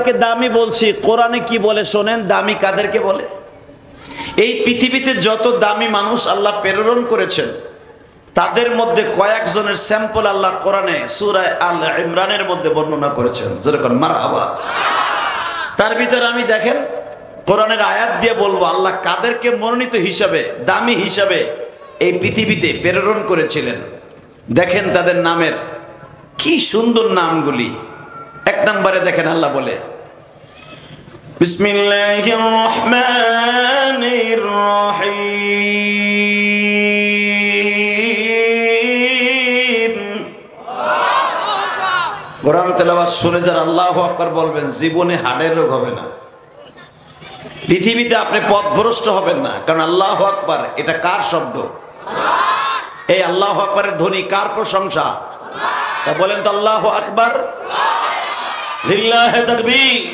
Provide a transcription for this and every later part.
তাদেরকে দামি বলছি, কোরআনে কি বলে শোনেন, দামি কাদেরকে বলে? এই পৃথিবীতে যত দামি মানুষ আল্লাহ প্রেরণ করেছেন তাদের মধ্যে কয়েকজনের স্যাম্পল আল্লাহ কোরআনে সূরা আল ইমরানের মধ্যে বর্ণনা করেছেন, যেরকম মারহাবা। তার ভিতরে আমি দেখেন কোরআনের আয়াত দিয়ে বলবো আল্লাহ কাদেরকে মনোনীত হিসাবে, দামি হিসাবে এই পৃথিবীতে প্রেরণ করেছিলেন। দেখেন তাদের নামের কি সুন্দর নামগুলি। এক নম্বরে দেখেন আল্লাহ বলে বিসমিল্লাহির রহমানির রহিম। কোরআন তেলাওয়াত শুনে যারা আল্লাহু আকবার বলবেন জীবনে হাড়ের রোগ হবে না, পৃথিবীতে আপনি পথভ্রষ্ট হবেন না। কারণ আল্লাহু আকবার এটা কার শব্দ? এই আল্লাহু আকবারের ধ্বনি কার প্রশংসা? তা বলেন তো আল্লাহু আকবার, লিল্লাহি তাকবীর।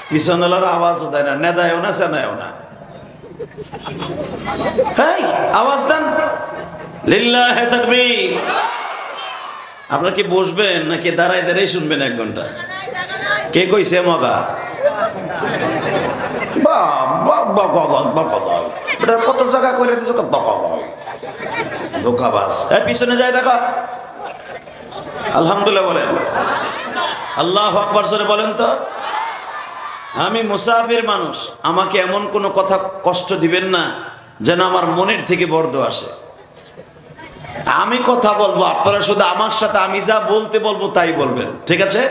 পিছনওয়ালার আওয়াজও দেয় না, নেদায়ও না, সেনায়ও না। এই আওয়াজ দেন লিল্লাহি তাকবীর। আপনারা কি বসবেন নাকি দাঁড়ায় দাঁড়াই শুনবেন 1 ঘন্টা? কে কইছে মগা? কত জায়গা করে দিচ্ছ, ধোকাবাজ। পিছনে যায় দেখো, আলহামদুলিল্লাহ বলেন, আল্লাহু আকবার জোরে বলেন তো। আমি মুসাফির মানুষ, আমাকে এমন কোনো কথা কষ্ট দিবেন না যেন আমার মনের থেকে বর্দ আসে। আমি কথা বলবো, আপনারা শুধু আমার সাথে আমি যা বলতে বলবো তাই বলবেন, ঠিক আছে?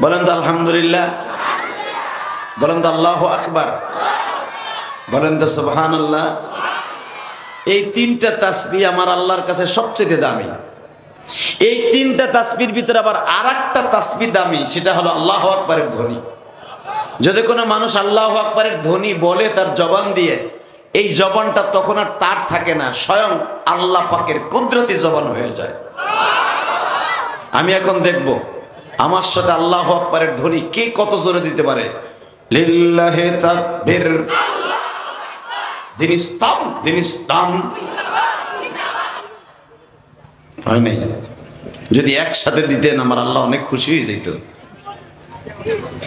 বলেন তো আলহামদুলিল্লাহ, বলেন তো আল্লাহু আকবার, বলেন তো সুবহানাল্লাহ। এই 3টা তাসবিহ আমার আল্লাহর কাছে সবচেয়ে দামি। এই 3টা তাসবিহর ভিতরে আবার আরেকটা তাসবিহ দামি, সেটা হলো আল্লাহু আকবারের ধ্বনি। যদি কোনো মানুষ আল্লাহু আকবারের ধ্বনি বলে তার জবান দিয়ে, এই জবানটা তখন আর তার থাকে না, স্বয়ং আল্লাহ পাকের কুদরতি জবান হয়ে যায়। আমি এখন দেখব আমার সাথে আল্লাহু আকবারের ধ্বনি কে কত জোরে দিতে পারে। লিল্লাহি তাকবীর, দিন ইসলাম, দিন ইসলাম। হয় নাই? যদি একসাথে দিতেন আমার আল্লাহ অনেক খুশি হয়ে যেত।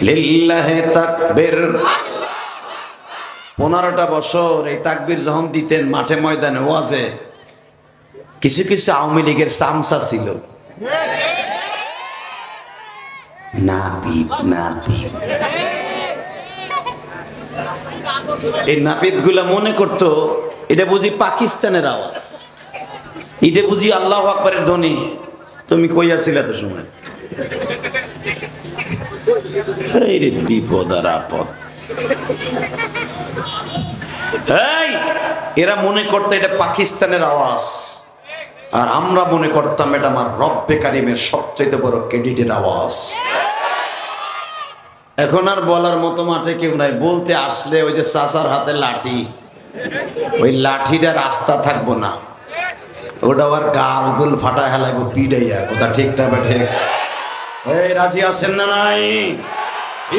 লিল্লাহি তাকবীর। 15টা বছর এই তাকবীর যখন দিতেন মাঠে ময়দানে ওয়াজে, কিছু কিছু আওয়ামী লীগের চামচা ছিল, নাপিত নাপিত। এই নাপিত গুলা মনে করতো এটা বুঝি পাকিস্তানের আওয়াজ, এটা বুঝি আল্লাহু আকবারের ধ্বনি। তুমি কই আছিলা তো সময়? এই রে বিপদ আর আপদ। এই এরা মনে করতো এটা পাকিস্তানের আওয়াজ, আর আমরা মনে করতাম এটা আমার রব্বে কারিমের সবচেয়ে বড় ক্রেডিটের আওয়াজ। এখন আর বলার মতো মাঠে কেউ নাই। বলতে আসলে ওই যে চাচার হাতে লাঠি, ওই লাঠিটা রাস্তা থাকবো না, ওটা আবার গাল গুল ফাটা হেলাইবো পিড়াইয়া। কথা ঠিক না বেঠে? এই রাজি আছেন না নাই?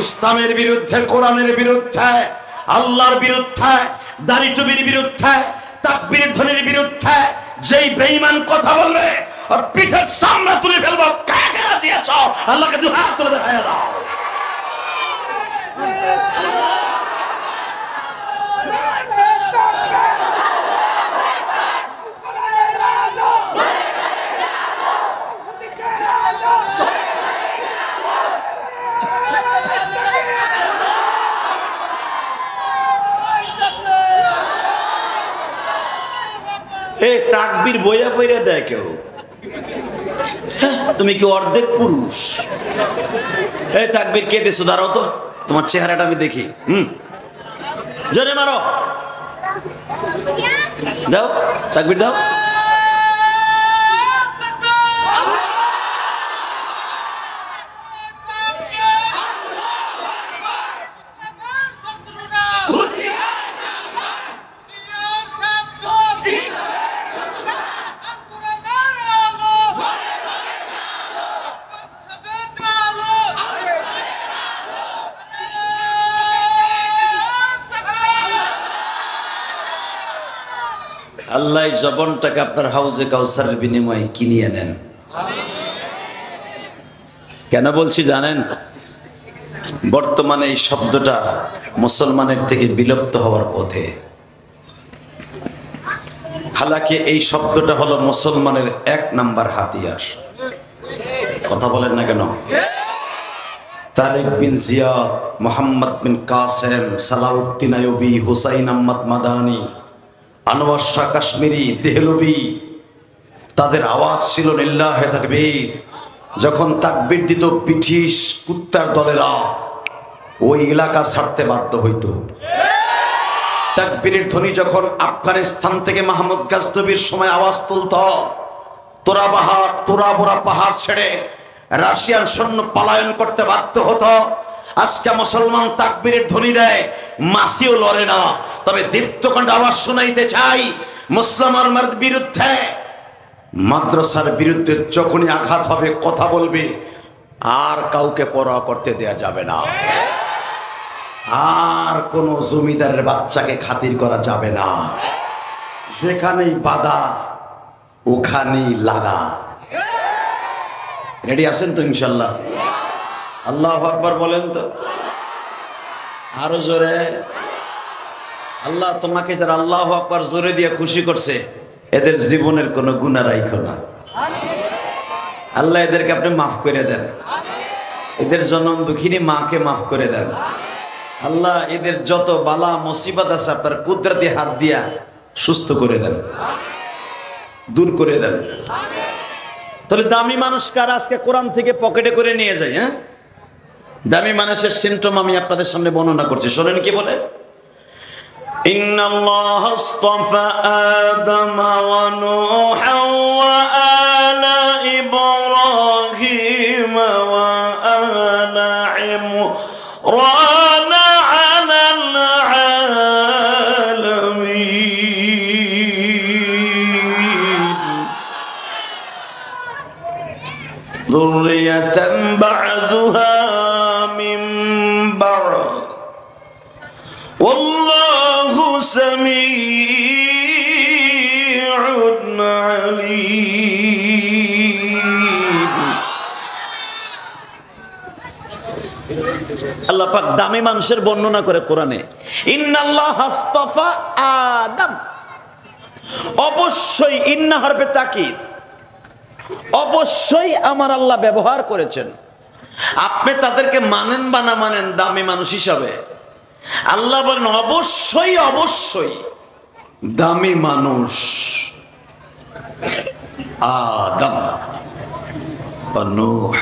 ইসলামের বিরুদ্ধে, কোরআনের বিরুদ্ধে, আল্লাহর বিরুদ্ধে, দাড়ি টুপির বিরুদ্ধে, তাকবীর ধ্বনির বিরুদ্ধে যেই বেঈমান কথা বলবে আর পিঠের সামনে তুলে ফেলবো। কাকে রাজি আছো? আল্লাহকে দুই হাত তুলে দেখায় দাও। এই তাকবীর বইয়া বইয়া দেয় কেউ। তুমি কি অর্ধেক পুরুষ? এই তাকবীর কে দিছো? দাঁড়াও তো, তোমার চেহারাটা আমি দেখি। জোরে মারো, দাও তাকবীর দাও। আল্লাহ জবানটাকে আপনার হাউজে কাউসারের বিনিময়ে কিনিয়ে নেন। কেন বলছি জানেন? বর্তমানে এই শব্দটা মুসলমানের থেকে বিলুপ্ত হওয়ার পথে। হালাকি এই শব্দটা হলো মুসলমানের 1 নাম্বার হাতিয়ার। কথা বলেন না কেন? তারেক বিন জিয়াদ, মোহাম্মদ বিন কাসেম, সালাউদ্দিন আইয়ুবী, হুসাইন আহমদ মাদানী, আনোয়ার শাহ কাশ্মীরি, দেহলভী, তাদের আওয়াজ ছিল লিল্লাহে তাকবীর। যখন তাকবীর দিত ব্রিটিশ কুত্তার দলেরা ওই এলাকা ছাড়তে বাধ্য হইত। তাকবীরের ধ্বনি যখন আফগানিস্তান থেকে মাহমুদ গাজনবীর সময় আওয়াজ তুলত, তোরা বোরা পাহাড় ছেড়ে রাশিয়ান সৈন্য পলায়ন করতে বাধ্য হতো। আজকে মুসলমান তাকবীরের ধ্বনি দেয়, মাসিও লড়ে না, তবে দীপ্তকণ্ঠ আওয়াজ শোনাইতে চাই মুসলমানদের বিরুদ্ধে। মাদ্রাসার বিরুদ্ধে যখনই আঘাত হবে, কথা বলবে, আর কাউকে পরোয়া করতে দেয়া যাবে না, আর কোন জমিদারের বাচ্চাকে খাতির করা যাবে না, যেখানেই বাধা ওখানেই লাগা। রেডি আছেন তো ইনশাল্লাহ? আল্লাহু আকবার বলেন তো আরো জোরে। আল্লাহ তোমাকে যারা আল্লাহু আকবার জোরে দিয়ে খুশি করছে, এদের জীবনের কোনো গুনাহ রাখো না। আল্লাহ এদেরকে আপনি মাফ করে দেন। এদের জনম দুঃখিনী মাকে মাফ করে দেন। আল্লাহ এদের যত বালা মুসিবত আছে আপনার কুদরতি হাত দিয়া সুস্থ করে দেন, দূর করে দেন। তাহলে দামি মানুষ কারা আজকে কোরআন থেকে পকেটে করে নিয়ে যায়? হ্যাঁ, দামি মানুষের সিমটম আমি আপনাদের সামনে বর্ণনা করছি, শোনেন কি বলে। ইন্নাল্লাহ আস্তাফা আদম ওয়া নূহা ওয়া আলা ইব্রাহিম ওয়া আলা ইমরান আলাল আলামিন যুররিয়াতান বা'দুহা মিন বা'দ ওয়াল্লাহু সামিউন আলীম। আল্লাহ পাক দামি মানুষের বর্ণনা করে কোরআনে, ইন্নাল্লাহ আস্তাফা আদম। অবশ্যই ইন্না হরফে তাকিদ, অবশ্যই আমার আল্লাহ ব্যবহার করেছেন। আপনি তাদেরকে মানেন বা না মানেন দামি মানুষ হিসাবে, আল্লাহ বলেন অবশ্যই অবশ্যই দামি মানুষ আদম বা নূহ।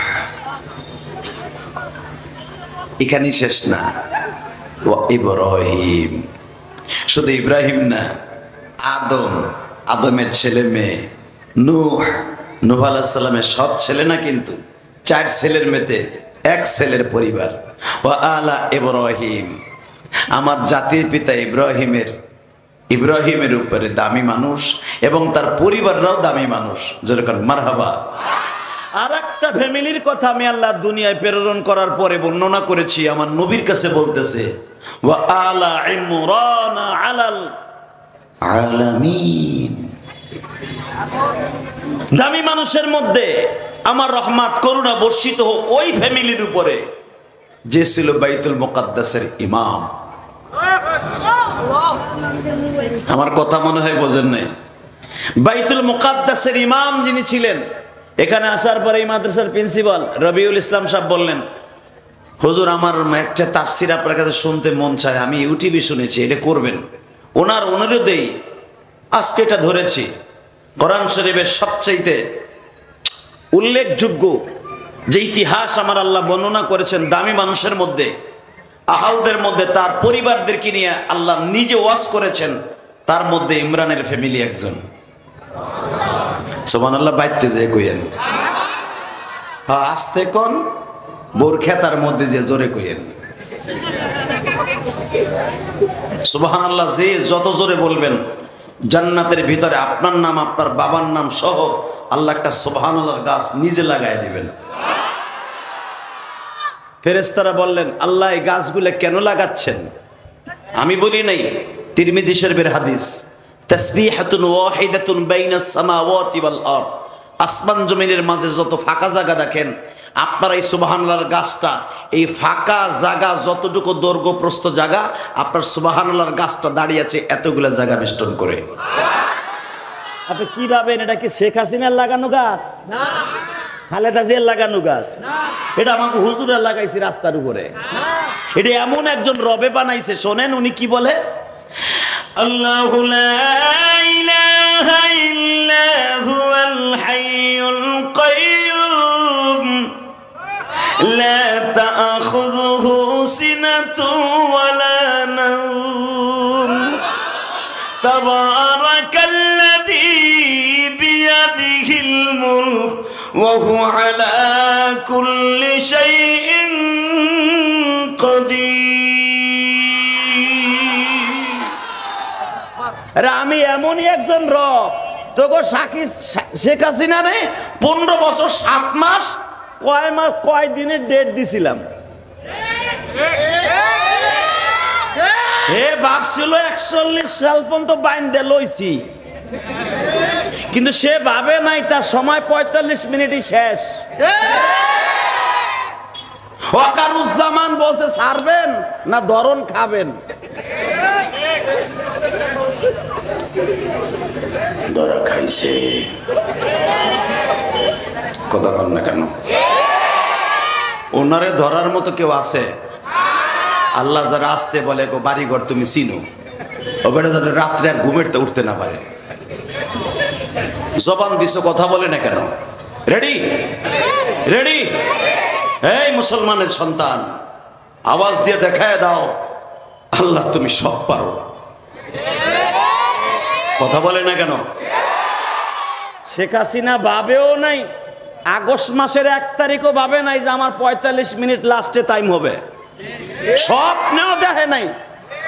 এখানেই শেষ না, ইব্রাহিম। শুধু ইব্রাহিম না, আদম, আদমের ছেলে মেয়ে, নূহ, নূহ আলাইহিস সালামের সব ছেলে না, কিন্তু 4 ছেলের মেয়েতে 1 ছেলের পরিবার। ওয়া আলা ইব্রাহিম, আমার জাতির পিতা ইব্রাহিমের উপরে দামি মানুষ এবং তার পরিবাররাও দামি মানুষ। যেরকম মারহাবা। আর একটা ফ্যামিলির কথা আমি আল্লাহ দুনিয়ায় প্রেরণ করার পরে বর্ণনা করেছি, আমার নবীর কাছে বলতেছে, ওয়া আলা ইমরান আলাল আলামিন। দামি মানুষের মধ্যে আমার রহমত করুণা বর্ষিত হোক ওই ফ্যামিলির উপরে যে ছিল বাইতুল মুকাদ্দাসের ইমাম। আমার কথা মনে হয় বোঝেন নাই। বাইতুল মুকাদ্দাসের ইমাম যিনি ছিলেন, এখানে আসার পরে এই মাদ্রাসার প্রিন্সিপাল রবিউল ইসলাম সাহেব বললেন, হুজুর আমার একটা তাফসির আপনার কাছে শুনতে মন চায়, আমি ইউটিউবে শুনেছি, এটা করবেন। ওনার অনুরোধেই আজকে এটা ধরেছি। কোরআন শরীফের সবচাইতে উল্লেখযোগ্য যে ইতিহাস আমার আল্লাহ বর্ণনা করেছেন দামি মানুষের মধ্যে, আহালদের মধ্যে, তার পরিবারদেরকে নিয়ে আল্লাহ নিজে ওয়াজ করেছেন, তার মধ্যে ইমরানের ফ্যামিলি একজন। সুবহানাল্লাহ। বাইতে যে কইেন, হ্যাঁ আস্তে কোন বোরখেতার মধ্যে যে জোরে কইেন সুবহানাল্লাহ। যে যত জোরে বলবেন জান্নাতের ভিতরে আপনার নাম, আপনার বাবার নাম সহ আল্লাহ একটা সুবহানাল্লাহর গাছ নিজে লাগায় দিবেন। ফেরেশতারা বললেন, আল্লাহ এই গাছগুলো কেন লাগাচ্ছেন? আমি বলি নাই, তিরমিজি শরীফের হাদিস, তাসবিহাতুন ওয়াহিদাতুন বাইনাস সামাওয়াতি ওয়াল আরদ আসমান জমিনের মাঝে যত ফাঁকা জায়গা দেখেন, আপনার এই সুবহানাল্লাহর গাছটা, এই ফাঁকা জায়গা যতটুকু দৈর্ঘ্য প্রস্থ জায়গা, আপনার সুবহানাল্লাহর গাছটা দাঁড়িয়ে আছে এতগুলো জায়গা বেষ্টন করে। আপনি কি ভাবেন এটা কি শেখ হাসিনার লাগানো গাছ? না। খালেদা জিয়ার লাগানো গাছ? না। এটা আমাকে হুজুরের লাগাইছে রাস্তার উপরে। না। এটা এমন একজন রবে বানাইছে, শোনেন উনি কি বলে, আল্লাহু লা ইলাহা ইল্লা হুয়াল হাইয়ুল কাইয়্যুম লা তা'খুযুহু সিনাতুন ওয়ালা নাওম তাবারাকাল্লাযী বিয়াদিহিল মুলক ওয়া হুয়া আলা কুল্লি শাইইন কাদির। আমি এমনই একজন রব, তোকে শেখ হাসিনা রে 15 বছর 7 মাস কয় দিনের ডেট দিছিলাম। এ ভাবছিল 41 সাল পর্যন্ত বাইন্দে লইছি, কিন্তু সে ভাবে নাই তার সময় 45 মিনিটই শেষ। ওয়াকারুজ্জামান বলছে ছাড়বেন না ধরন খাবেন। ধরা খাইছে, কথা বল না কেন? ওনারে ধরার মতো কেউ আছে? আল্লাহ যারা আসতে বলে গো বাড়িঘর তুমি চিনো, ও বেটা যারা রাত্রে আর ঘুমেরতে উঠতে না পারে, জবান দিছো কথা বলে না কেন? Ready ready? এই মুসলমানের সন্তান, আওয়াজ দিয়ে দেখায় দাও আল্লাহ তুমি সব পারো। কথা বলে না কেন? শেখ হাসিনা ভাবেও নাই, আগস্ট মাসের 1 তারিখও ভাবে নাই যে আমার 45 মিনিট লাস্টে টাইম হবে, স্বপ্নেও দেখে নাই।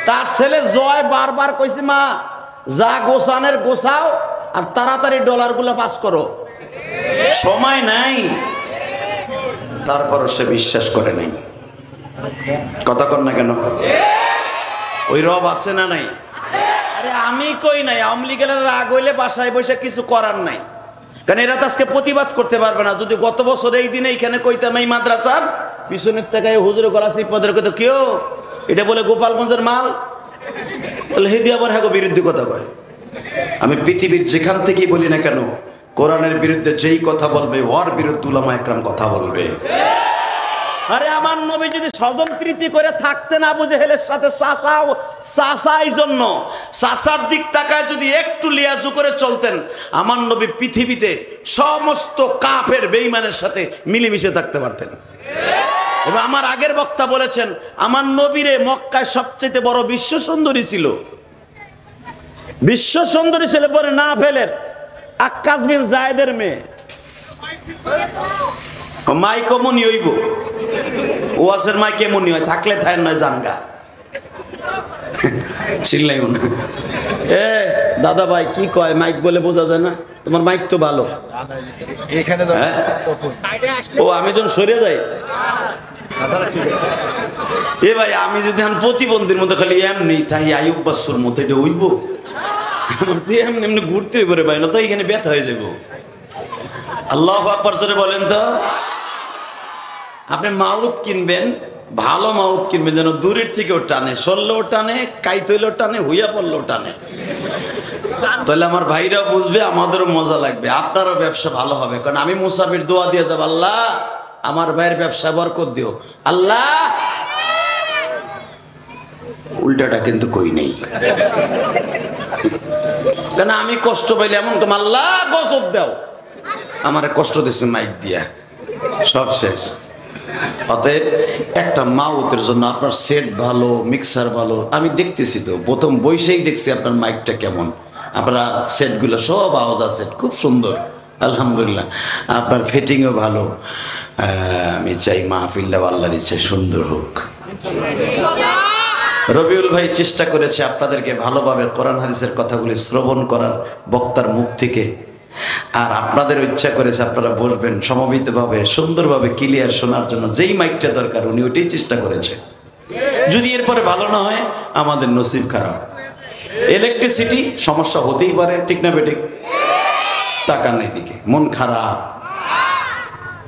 তার ছেলে জয় বারবার কইছে, মা যা গোছানের গোছাও আর তাড়াতাড়ি ডলারগুলো পাস করো। সময় নাই, তারপরও সে বিশ্বাস করে নাই। কথা কর না কেন? ওই রব আছে না নাই? আরে আমি কই নাই, আওয়ামী লীগের রাগ হইলে বাসায় বসে কিছু করার নাই, কারণ এরা তো আজকে প্রতিবাদ করতে পারবে না। যদি গত বছর এই দিনে এইখানে কইতাম এই মাদ্রাসার পিছনের থেকে হুজুরে গলা সিপদের কথা কেউ এটা বলে গোপালগঞ্জের মাল বলে হেদি আবার হ্যাঁ বিরুদ্ধে কথা কয়। আমি পৃথিবীর যেখান থেকেই বলি না কেন, কোরআনের বিরুদ্ধে যেই কথা বলবে ওর বিরুদ্ধে উলামা একরাম কথা বলবে। আরে আমার নবী যদি স্বজনপ্রীতি করে থাকতেন আবু জেহেলের সাথে, চাচাই জন্য চাচার দিক তাকায় যদি একটু লিয়াজু করে চলতেন, আমার নবী পৃথিবীতে সমস্ত কাফের বেঈমানের সাথে মিলেমিশে থাকতে পারতেন। এবং আমার আগের বক্তা বলেছেন, আমার নবীরে মক্কায় সবচেয়ে বড় বিশ্ব সুন্দরী ছিল। বিশ্ব সুন্দরী ছিল পরে না ফেলের আক্কাস বিন জায়েদের মেয়ে। মাইক মনি হইব, ওয়াজের মাইক এমনই হয়, থাকলে থাকেন নয় জানগা চিল্লাইও না। এ দাদা ভাই কি কয়, মাইক বলে বোঝা যায় না? তোমার মাইক তো ভালো। ও আমি যখন সরে যাই, এ ভাই আমি যদি প্রতিবন্ধীর মধ্যে খালি এমনি তাই আয়ুব বাসুর মতো এটা হইব, তুই এমনি এমনি ঘুরতে হইব রে ভাই, না তো এখানে ব্যথা হয়ে যাবো। আল্লাহু আকবার জোরে বলেন তো। আপনি মাউথ কিনবেন, ভালো মাউথ কিনবেন যেন দূরের থেকেও টানে, সরলেও টানে, কাইতইলেও টানে, হইয়া পড়লেও টানে। তাহলে আমার ভাইরা বুঝবে, আমাদেরও মজা লাগবে, আপনারও ব্যবসা ভালো হবে। কারণ আমি মুসাফির দোয়া দিয়ে যাব, আল্লাহ আমার ভাইয়ের ব্যবসা বরকত দিও। আল্লাহ উল্টাটা কিন্তু কই নেই, কেন আমি কষ্ট পাইলে এমন কম আল্লাহ গজব দাও, আমার কষ্ট দিচ্ছে মাইক দিয়া, সব শেষ। অতএব একটা মাউথের জন্য আপনার সেট ভালো, মিক্সার ভালো, আমি দেখতেছি তো প্রথম বৈশেই দেখছি আপনার মাইকটা কেমন, আপনার সেটগুলো সব আওয়াজ আছে খুব সুন্দর আলহামদুলিল্লাহ, আপনার ফিটিংও ভালো। আমি চাই মাহফিলটা আল্লাহর ইচ্ছে সুন্দর হোক। রবিউল ভাই চেষ্টা করেছে আপনাদেরকে ভালোভাবে কোরআন হাদিসের কথাগুলি শ্রবণ করার বক্তার মুখ থেকে, আর আপনাদের ইচ্ছা করেছে আপনারা বলবেন সমবেতভাবে সুন্দরভাবে ক্লিয়ার শোনার জন্য যেই মাইকটা দরকার উনি ওইটাই চেষ্টা করেছে। যদি এরপরে ভালো না হয় আমাদের নসিব খারাপ। ইলেকট্রিসিটি সমস্যা হতেই পারে, ঠিক না বেঠিক? তাকান এদিকে, মন খারাপ।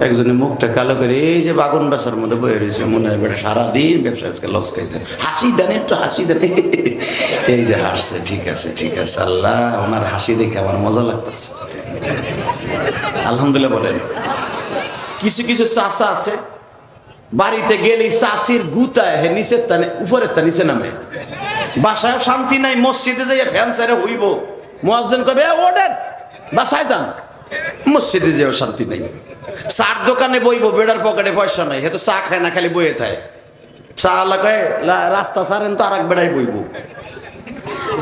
একজনের মুখটা কালো করে এই যে বাগুন বাসার মধ্যে বয়ে রয়েছে, মনে হয় বেটা সারাদিন ব্যবসা আজকে লস খাইছে, হাসি দেন একটু হাসি দেন। এই যে হাসছে, ঠিক আছে ঠিক আছে, আল্লাহ ওনার হাসি দেখে আমার মজা লাগতেছে, আলহামদুলিল্লাহ বলেন। কিছু কিছু চাচা আছে বাড়িতে গেলেই চাষির গুতায় হে নিচের টানে উপরের তা নিচে নামে, বাসায় শান্তি নাই, মসজিদে যাইয়া ফ্যান সাইরে হইব, মুয়াজ্জিন কবে ওঠেন বাসায় যান, মসজিদে যেও শান্তি নাই। চার দোকানে বইব, বেড়ার পকেটে পয়সা নাই, হে তো চা খায় না, খালি বইয়ে থাকে। চা লাগায় রাস্তা ছাড়েন তো আর এক বেড়াই বইব,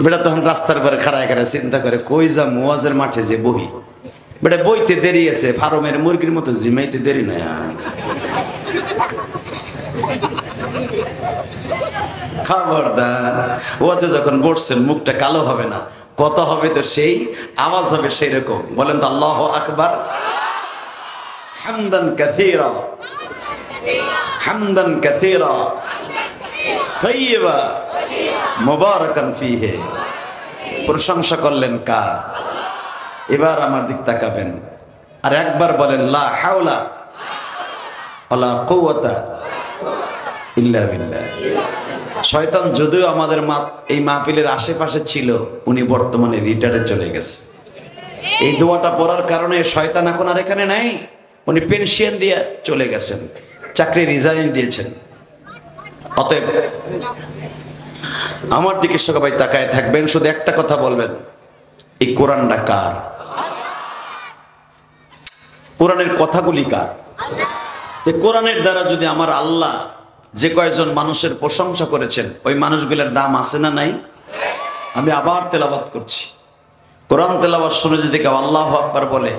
বেড়া তখন রাস্তার পরে খাড়ায় খাড়ায় চিন্তা করে কই যা মুয়াজের মাঠে যে বহি, বেটা বইতে দেরি আছে, ফার্মের মুরগির মতো জিমাইতে দেরি নাই। খবরদার, ওতে যখন বসছেন মুখটা কালো হবে না, কথা হবে তো সেই, আওয়াজ হবে সেই রকম। বলেন তো আল্লাহু আকবার, হামদান কাসীরা, হামদান কাসীরা তাইয়্যিবা মুবারাকান ফীহি। প্রশংসা করলেন কার? এবার আমার দিক তাকাবেন আর একবার বলেন লা হাওলা ওয়ালা কুওয়াতা ইল্লা বিল্লাহ। শয়তান যদিও আমাদের এই মাহফিলের আশেপাশে ছিল, উনি বর্তমানে রিটায়ারে চলে গেছে। এই দোয়াটা পড়ার কারণে শয়তান এখন আর এখানে নাই, উনি পেনশন দিয়ে চলে গেছেন, চাকরি রিজাইন দিয়েছেন। অতএব আমার দিকে সবাই তাকায় থাকবেন, শুধু একটা কথা বলবেন, এই কোরআনটা কার? কোরআনের কথাগুলি কার? এই কোরআনের দ্বারা যদি আমার আল্লাহ যে কয়জন মানুষের প্রশংসা করেছেন, ওই মানুষগুলোর দাম আছে না নাই? আমি আবার তেলাওয়াত করছি, কোরআন তেলাওয়াত শুনে যদি কেউ আল্লাহু আকবার বলে,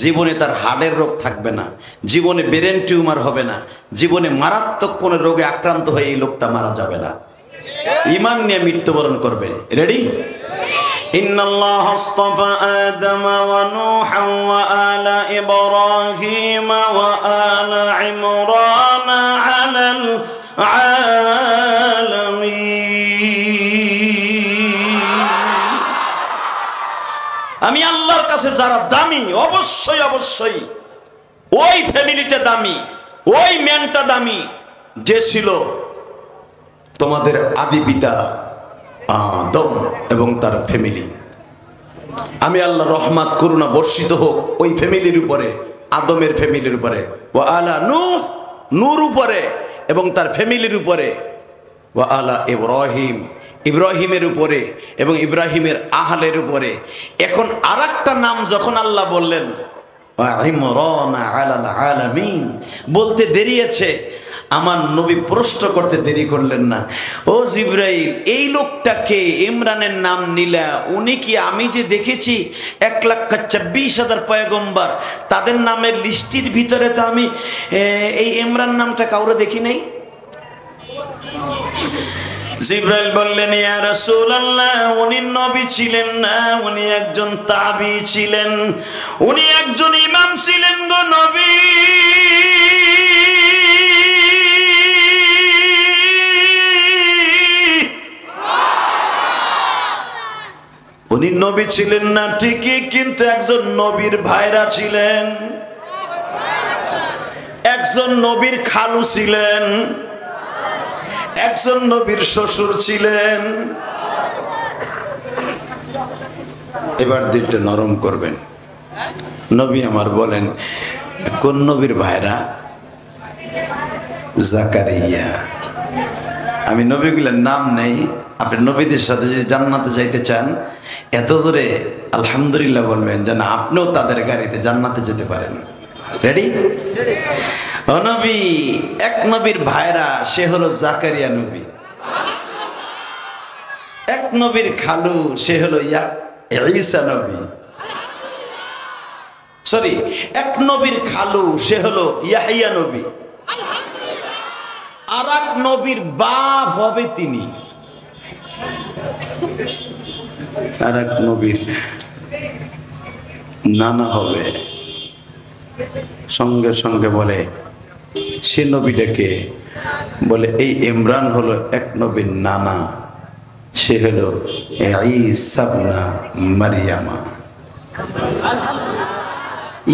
জীবনে তার হার্টের রোগ থাকবে না, জীবনে ব্রেন টিউমার হবে না, জীবনে মারাত্মক কোনো রোগে আক্রান্ত হয়ে এই লোকটা মারা যাবে না, ঈমান নিয়ে মৃত্যুবরণ করবে। রেডি? ইন্নাল্লাহ আস্তাফা আদম ওয়া নূহা ওয়া আলা ইব্রাহিম ওয়া আলা ইমরান আলাল আলামিন। আমি আল্লাহর কাছে যারা দামি, অবশ্যই অবশ্যই ওই ফ্যামিলিটা দামি, ওই ম্যানটা দামি যে ছিল তোমাদের আদি পিতা আদম এবং তার ফ্যামিলি। আমি আল্লাহ রহমত করুণা বর্ষিত হোক ওই ফ্যামিলির উপরে, আদমের ফ্যামিলির উপরে, ওয়া আলা নূহ, নূর উপরে এবং তার ফ্যামিলির উপরে, ওয়া আলা ইব্রাহিম, ইব্রাহিমের উপরে এবং ইব্রাহিমের আহলের উপরে। এখন আরেকটা নাম যখন আল্লাহ বললেন ওয়া ইমরান আলাল আলামিন, বলতে দেরি আছে, আমার নবী প্রশ্ন করতে দেরি করলেন না, ও জিবরাইল এই লোকটাকে ইমরানের নাম নিলা, উনি কি আমি যে দেখেছি 1,24,000 পয়গম্বর, তাদের নামের লিস্টির ভিতরে তো আমি এই ইমরান নামটা কাউরে দেখি নাই। জিবরাইল বললেন ইয়া রাসূলুল্লাহ, উনি নবী ছিলেন না, উনি একজন তাবী ছিলেন, উনি একজন ইমাম ছিলেন গো নবী। উনি নবী ছিলেন না ঠিকই, কিন্তু একজন নবীর ভাইরা ছিলেন, একজন নবীর খালু ছিলেন, একজন নবীর শ্বশুর ছিলেন। এবার দিলটা নরম করবেন। নবী আমার বলেন কোন নবীর ভাইরা? জাকারিয়া। আমি নবীগুলোর নাম নেই, আপনি নবীদের সাথে যদি জান্নাতে যাইতে চান এত জোরে আলহামদুলিল্লাহ বলবেন যেন আপনিও তাদের গাড়িতে জান্নাতে যেতে পারেন। রেডি? ও নবী, এক নবীর ভাইরা, সে হলো জাকারিয়া নবী। এক নবীর খালু, সে হলো ঈসা নবী। সরি, এক নবীর খালু, সে হলো ইয়াহইয়া নবী। আর এক নবীর বাপ হবে তিনি, আর এক নবীর নানা হবে। সঙ্গে সঙ্গে বলে সে নবীটাকে, বলে এই ইমরান হলো এক নবীর নানা, সে হলো ঈসা ইবনে মারইয়ামা।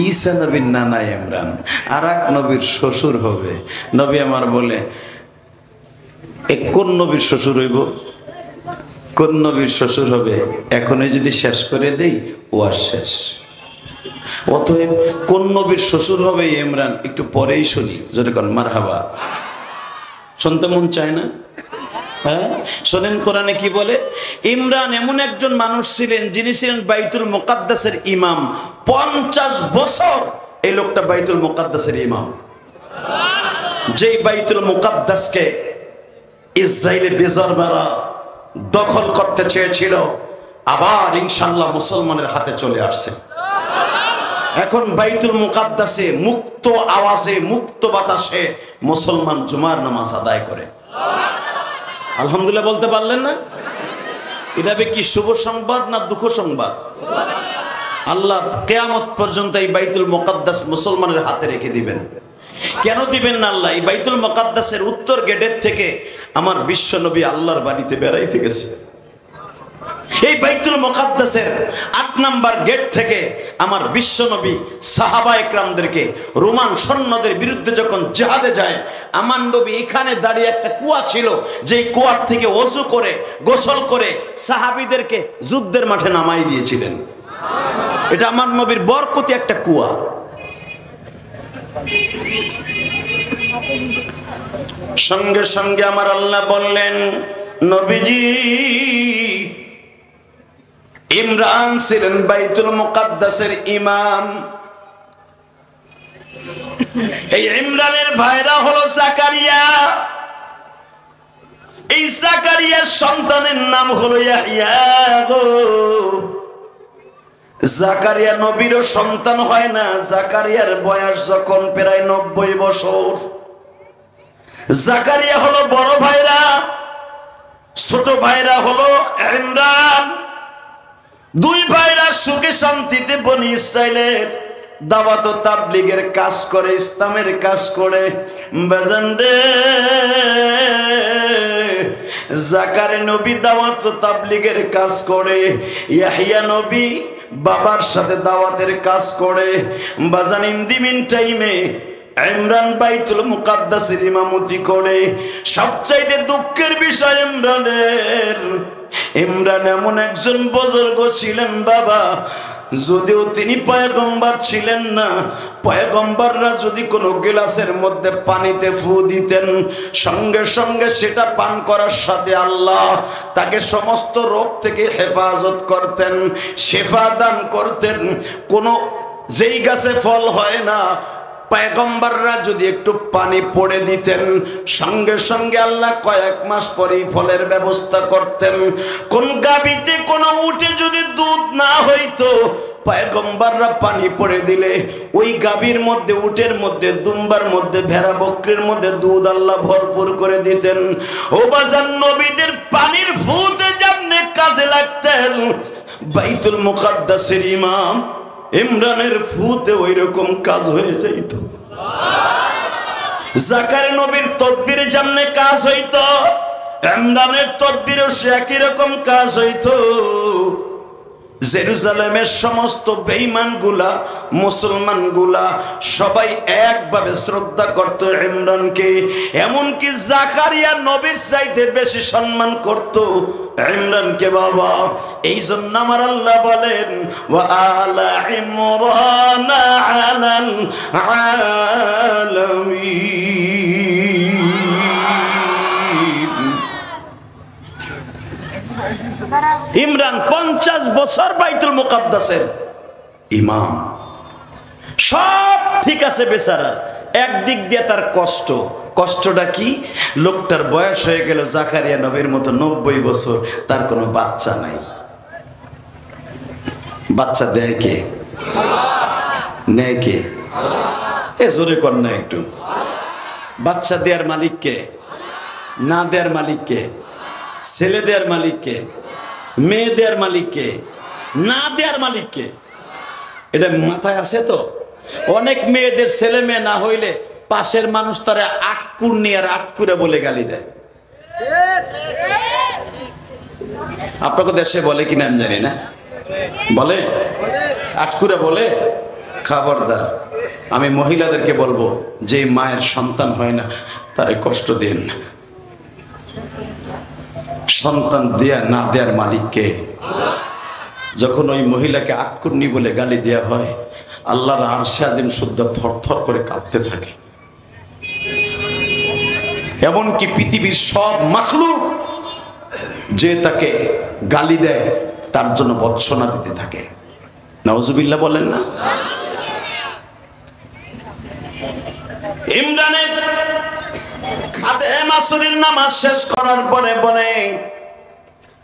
ঈসা নবীর নানা ইমরান, আর এক নবীর শ্বশুর হবে। নবী আমার বলে, কোন নবীর শ্বশুর হইব, কোন নবীর শ্বশুর হবে, এখনই যদি শেষ করে দেই ও আর শেষ। অতএব কোন নবীর শ্বশুর হবে ইমরান একটু পরেই শুনি, যদি কোন মারহাবা। শুনতে মন চায় না? হ্যাঁ, শোনেন কোরআনে কি বলে। ইমরান এমন একজন মানুষ ছিলেন যিনি ছিলেন বাইতুল মুকাদ্দাসের ইমাম। 50 বছর এই লোকটা বাইতুল মুকাদ্দাসের ইমাম। যেই বাইতুল মুকাদ্দাসকে ইসরায়েলে বেজরবারা দখল করতে চেয়েছিল, আবার ইনশাআল্লাহ মুসলমানের হাতে চলে আসছে। এখন বাইতুল মুকাদ্দাসে মুক্ত আওয়াজে মুক্ত বাতাসে মুসলমান জুমার নামাজ আদায় করে। আলহামদুলিল্লাহ বলতে পারলেন না? এটা কি শুভ সংবাদ না দুঃখ সংবাদ? আল্লাহ কিয়ামত পর্যন্ত এই বাইতুল মুকাদ্দাস মুসলমানের হাতে রেখে দিবেন। কেন দিবেন না আল্লাহ? এই বাইতুল মুকাদ্দাসের উত্তর গেটের থেকে আমার বিশ্ব নবী আল্লাহর বাড়িতে বেড়াইতে গেছে। এই বাইতুল মুকাদ্দাসের 8 নাম্বার গেট থেকে আমার বিশ্ব নবী সাহাবা একরামদেরকে রোমান সৈন্যদের বিরুদ্ধে যখন জিহাদে যায়, আমার নবী এখানে দাঁড়িয়ে, একটা কুয়া ছিল, যেই কুয়ার থেকে ওযু করে গোসল করে সাহাবীদেরকে যুদ্ধের মাঠে নামাই দিয়েছিলেন। এটা আমার নবীর বরকতি একটা কুয়া। সঙ্গে সঙ্গে আমার আল্লাহ বললেন, নবীজি ইমরান ছিলেন বাইতুল মুকাদ্দাসের ইমাম। এই ইমরানের ভাইরা হলো জাকারিয়া। এই জাকারিয়ার সন্তানের নাম হলো ইয়াহইয়া। জাকারিয়া নবীরও সন্তান হয় না। জাকারিয়ার বয়স যখন প্রায় 90 বছর। জাকারিয়া হলো বড় ভাইরা, ছোট ভাইরা হলো ইমরান। দুই ভাইরা সুখে শান্তিতে বনি ইসরাইলের দাওয়াত ও তাবলীগের কাজ করে, ইসলামের কাজ করে। বাজানরে, জাকারিয়া নবী দাওয়াত ও তাবলীগের কাজ করে, ইয়াহইয়া নবী বাবার সাথে দাওয়াতের কাজ করে। বাজান, ইন দি মিন টাইমে ইমরান বাইতুল মুকাদ্দাসের ইমামতি করে। সবচাইতে দুঃখের বিষয় ইমরান এমন একজন বুজুর্গ ছিলেন বাবা, যদিও তিনি পয়গম্বর ছিলেন না, পয়গম্বররা যদি কোনো গ্লাসের মধ্যে পানিতে ফু দিতেন, সঙ্গে সঙ্গে সেটা পান করার সাথে আল্লাহ তাকে সমস্ত রোগ থেকে হেফাজত করতেন, শেফা দান করতেন। কোনো যেই গাছে ফল হয় না, পয়গম্বররা যদি একটু পানি পড়ে দিতেন, সঙ্গে সঙ্গে আল্লাহ কয়েক মাস পরেই ফলের ব্যবস্থা করতেন। কোন গাভীতে কোন উটে যদি দুধ না হইতো, পয়গম্বররা পানি পড়ে দিলে ওই গাভীর মধ্যে, উটের মধ্যে, দুম্বার মধ্যে, ভেড়া বকরির মধ্যে দুধ আল্লাহ ভরপুর করে দিতেন। ও বাজান, নবীদের পানির ফুতে যেমনে কাজে লাগতেন, বাইতুল মুকাদ্দাসের ইমাম ইমরানের ফুতে ওই রকম কাজ হয়ে যাইত। জাকারিয়া নবীর তদবির যেমনে কাজ হইতো, ইমরানের তদবিরও সে একই রকম কাজ হইতো। জেরুজালেমের সমস্ত বেঈমান গুলা, মুসলমান গুলা সবাই একভাবে শ্রদ্ধা করত ইমরানকে। এমনকি জাকারিয়া নবীর চাইতে বেশি সম্মান করত ইমরানকে বাবা। এই জন্য আমার আল্লাহ বলেন, ওয়া আলা ইমরান আলাল আলামিন। ইমরান 50 বছর বাইতুল মুকাদ্দাসের ইমাম। সব ঠিক আছে বেচারা, একদিক দিয়ে তার কষ্ট। কষ্টটা কি? লোকটার বয়স হয়ে গেল জাকারিয়া নবীর মতো 90 বছর, তার কোনো বাচ্চা নাই। বাচ্চা দেয় কে? নেয় কে? এ জোরে কর না একটু। বাচ্চা দেওয়ার মালিক কে? না দেওয়ার মালিক কে? ছেলে দেওয়ার মালিক কে? মেয়ে দেওয়ার মালিক কে? না দেওয়ার মালিক কে? এটা মাথায় আছে তো? অনেক মেয়েদের ছেলে মেয়ে না হইলে পাশের মানুষ তারা আটকুর নিয়ে আর আটকুরে বলে গালি দেয়। আপনাকে দেশে বলে কিনা আমি জানি না, বলে আটকুরে বলে। খবরদার, আমি মহিলাদেরকে বলবো, যে মায়ের সন্তান হয় না তারে কষ্ট দেন না। সন্তান দেয়া না দেয়ার মালিককে। যখন ওই মহিলাকে আটকুন্নি বলে গালি দেয়া হয়, আল্লাহর আরশে আজিম শুদ্ধ থরথর করে কাঁপতে থাকে। এমনকি পৃথিবীর সব মাখলুক যে তাকে গালি দেয় তার জন্য ভৎসনা দিতে থাকে। নাউজুবিল্লাহ বলেন না? ইমরানের খাদেম আসরের নামাজ শেষ করার পরে বলে,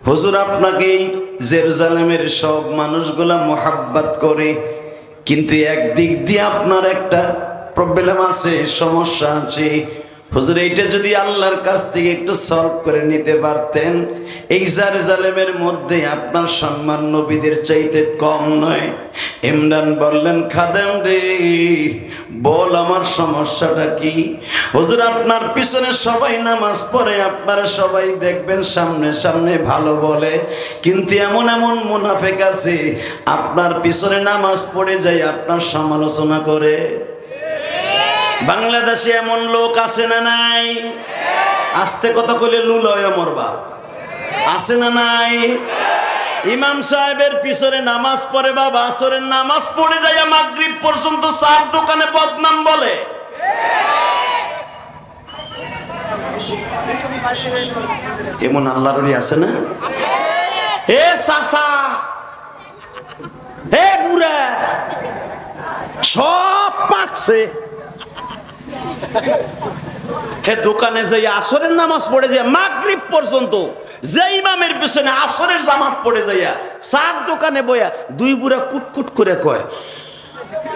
হুজুর আপনাকে জেরুজালেমের সব মানুষগুলা মোহাব্বত করে, কিন্তু একদিক দিয়ে আপনার একটা প্রবলেম আছে, সমস্যা আছে। হুজুর এইটা যদি আল্লাহর কাছ থেকে একটু সলভ করে নিতে পারতেন, এই জেরুজালেমের মধ্যে আপনার সম্মান নবীদের চাইতে কম নয়। ইমরান বললেন, খাদেম রে বল আমার সমস্যাটা কি? হুজুর আপনার পিছনে সবাই নামাজ পড়ে, আপনারা সবাই দেখবেন সামনে সামনে ভালো বলে, কিন্তু এমন এমন মুনাফিক আছে আপনার পিছনে নামাজ পড়ে যায় আপনার সমালোচনা করে। বাংলাদেশে এমন লোক আছে না নাই? আস্তে কথা কইলে লুলয় মরবা। আছে না নাই? ইমাম সাহেবের পিছনে নামাজ পড়ে বাবা, আসরের নামাজ পড়ে যায় মাগরিব পর্যন্ত চার দোকানে বদনাম বলে। এমন আল্লাহর ওলি আছে না? হে চাচা, হে বুড়া, সব পাকছে। হে দোকানে যাই আসরের নামাজ পড়ে যায় মাগরিব পর্যন্ত, যে ইমামের পিছনে আসরের জামাত পড়ে যাইয়া চার দোকানে বইয়া দুই বুড়া কুটকুট করে কয়,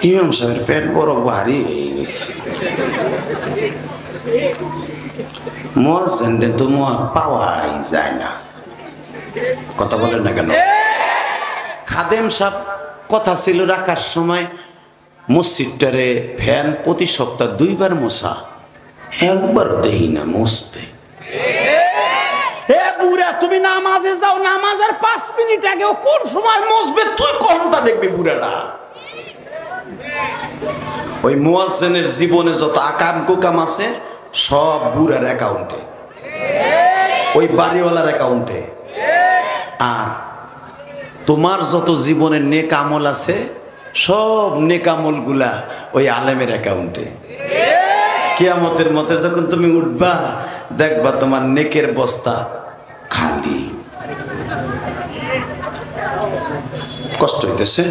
ইমাম সাহেবের পেট বড় ভারী হয়ে গেছে, মুয়াজ্জিন তো পাওয়াই যায় না। কথা বলেন না কেন? খাদেম সাহেব কথা ছিল রাখার সময় মসজিদটারে ফ্যান প্রতি সপ্তাহ 2 বার মোছা, একবারও দেই না মুছতে। বুড়া তুমি নামাজে যাও, নামাজের 5 মিনিট আগে কোন সময় মুছবে তুই কোনটা দেখবি? বুড়াটা ওই মুয়াজ্জিনের জীবনে যত আকাম কুকাম আছে সব বুড়ার অ্যাকাউন্টে, ওই বাড়িওয়ালার অ্যাকাউন্টে। আর তোমার যত জীবনের নেক আমল আছে সব নেক আমল গুলা ওই আলেমের অ্যাকাউন্টে। কিয়ামতের মতে যখন তুমি উঠবা দেখবা তোমার নেকের বস্তা খালি। কষ্ট হইতেছে?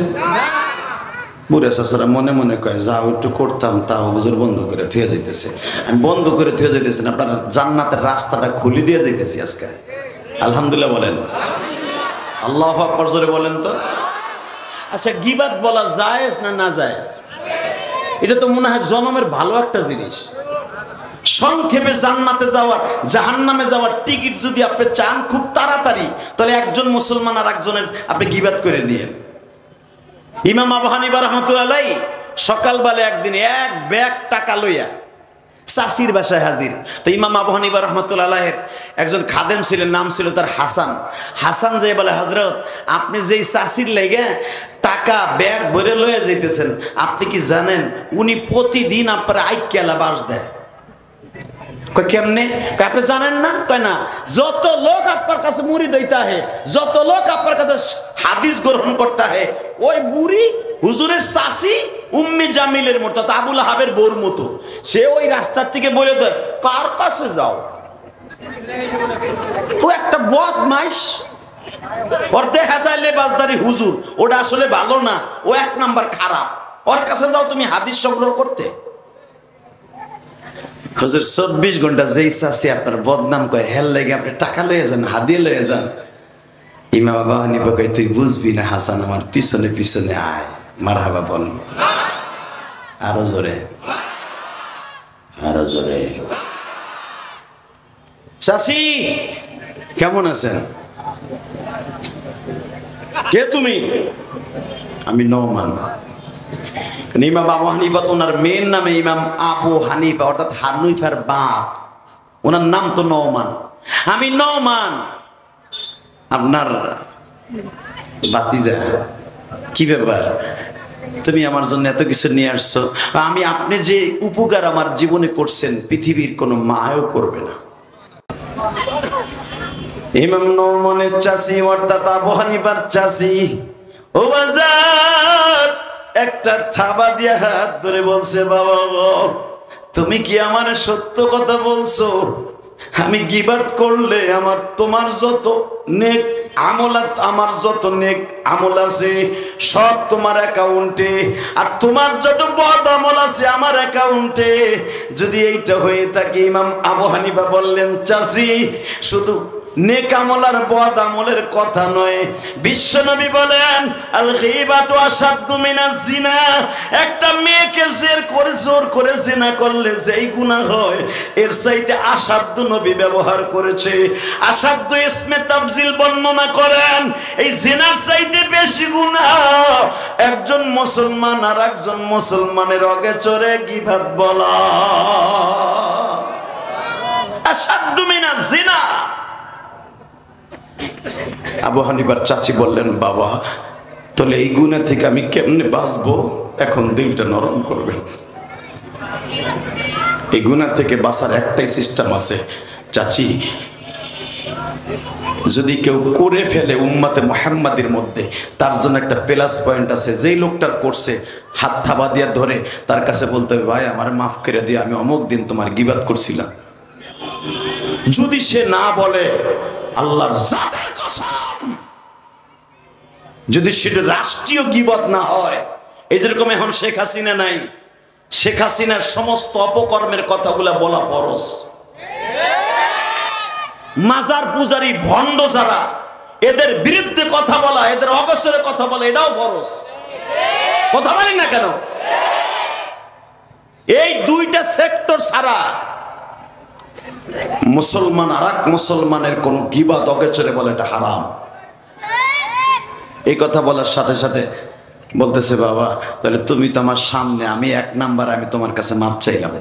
বুড়া চাচারা মনে মনে কয় যাও একটু করতাম, তাও হুজুর বন্ধ করে থুয়ে যাইতেছে। আমি বন্ধ করে থুয়ে যাইতেছি না, আপনার জান্নাতের রাস্তাটা খুলে দিয়ে যাইতেছি আজকে। আলহামদুলিল্লাহ বলেন, আল্লাহু আকবার জোরে বলেন তো। আচ্ছা, গীবাত বলা জায়েজ না না জায়েজ? এটা তো মনে হয় জনমের ভালো একটা জিনিস। সংক্ষেপে জান্নাতে যাওয়ার জাহান্নামে যাওয়ার টিকিট যদি আপনি চান খুব তাড়াতাড়ি, তাহলে একজন মুসলমান আর একজনের আপনি গীবাত করে নিয়েন। ইমাম আবু হানিফা রাহমাতুল্লাহ আলাইহি সকালবেলা একদিন এক ব্যাগ টাকা লইয়া চাষির বাসায় হাজির। তো ইমাম আবু হানিফা রাহমাতুল্লাহ আলাইহির একজন খাদেম ছিলেন, নাম ছিল তার হাসান। হাসান যে বলে, হযরত আপনি যেই চাষির লেগে টাকা ব্যাগ ভরে লইয়া যাইতেছেন, আপনি কি জানেন উনি প্রতিদিন আপনার আইক্যালা বাস দেয়? কয় কেমনে? আপনি জানেন না? কয় না, যত লোক আপনার কাছে মুরিদ হইতে আহে, যত লোক আপনার কাছে হাদিস গ্রহণ করতে আহে, ওই বুড়ি হুজুরের চাচি উম্মে জামিলের মতো, আবুল আহাবের বউর মতো, সে ওই রাস্তার থেকে বলে দেয় কার কাছে যাও। ও একটা বদমাইশ, ওর দেখা চাইলে বাজদারি হুজুর, ওটা আসলে ভালো না, ও 1 নাম্বার খারাপ, ওর কাছে যাও তুমি হাদিস সংগ্রহ করতে। হুজুর 24 ঘন্টা যেই চাষি আপনার বদনাম কয়, হেল লেগে আপনি টাকা লয়ে যান, হাদিয়ে লয়ে যান। ইমাম আবু হানিফা কয়, তুই বুঝবি না হাসান, আমার পিছনে পিছনে আয়। মারহাবা বল, আরো জোরে, আরো জোরে। চাচি কেমন আছেন? কে তুমি? আমি নওমান। ইমাম আবু হানিফা তো ওনার মেয়ের নামে ইমাম আবু হানিফা, অর্থাৎ হানিফার বাপ, ওনার নাম তো নওমান। আমি নওমান, আপনার ভাতিজা। কি ব্যাপার? তুমি আমার জন্য এত কিছু নিয়ে আসছো, আমি আপনি যে উপকার আমার জীবনে করছেন পৃথিবীর কোনো মায়ও করবে না। ইমাম নওমানের চাচি অর্থাৎ আবু হানিফার চাচি ও বাজার একটা থাবা দিয়া হাত ধরে বলছে, বাবা গো তুমি কি আমার সত্য কথা বলছো? আমি গীবাত করলে আমার তোমার যত নেক আমলাত আমার যত নেক আমল আছে সব তোমার অ্যাকাউন্টে, আর তোমার যত বদ আমল আছে আমার অ্যাকাউন্টে। যদি এইটা হয়ে থাকে, ইমাম আবু হানিফা বললেন, চাচি শুধু নেক আমল আর বদ আমলের কথা নয়, বিশ্বনবী বলেন আল গীবাতু আশাদ্দু মিনাজ জিনা। একটা মেয়েকে জোর করে জিনা করলে যেই গুনাহ হয় এর চাইতে আশাদ্দ নবী ব্যবহার করেছে। আশাদ্দ ইসমে তাফজিল বর্ণনা করেন এই জিনার চাইতে বেশি গুনাহ একজন মুসলমান আর একজন মুসলমানের অগে চড়ে গীবাত বলা। আশাদ্দু মিনাজ জিনা। আবু হানিফার চাচি বললেন, বাবা তাহলে এই গুনাহ থেকে আমি কেমনে বাঁচবো? এখন দিলটা নরম করবেন। এই গুনাহ থেকে বাঁচার একটাই সিস্টেম আছে চাচি, যদি কেউ করে ফেলে উম্মতে মুহাম্মাদের মধ্যে, তার জন্য একটা প্লাস পয়েন্ট আছে। যেই লোকটার করছে হাত থাবা দিয়া ধরে তার কাছে বলতে হবে, ভাই আমার মাফ করে দিয়ে, আমি অমুক দিন তোমার গীবাত করছিলাম। যদি সে না বলে, আল্লাহর জাতের কসম, যদি সেটা রাষ্ট্রীয় গীবত না হয়, এই যেরকম এখন শেখ হাসিনা নাই, শেখ হাসিনার সমস্ত অপকর্মের কথাগুলা বলা ফরজ। মাজার পূজারী ভণ্ড যারা, এদের বিরুদ্ধে কথা বলা, এদের অগোচরে কথা বলা, এটাও ফরজ। কথা বলেন না কেন? এই দুইটা সেক্টর ছাড়া মুসলমান আর এক মুসলমানের কোন গীবত অগোচরে বলে এটা হারাম। এই কথা বলার সাথে সাথে বলতেছে, বাবা তাহলে তুমি তো আমার সামনে, আমি এক নাম্বার, আমি তোমার কাছে মাপ চাইলাম,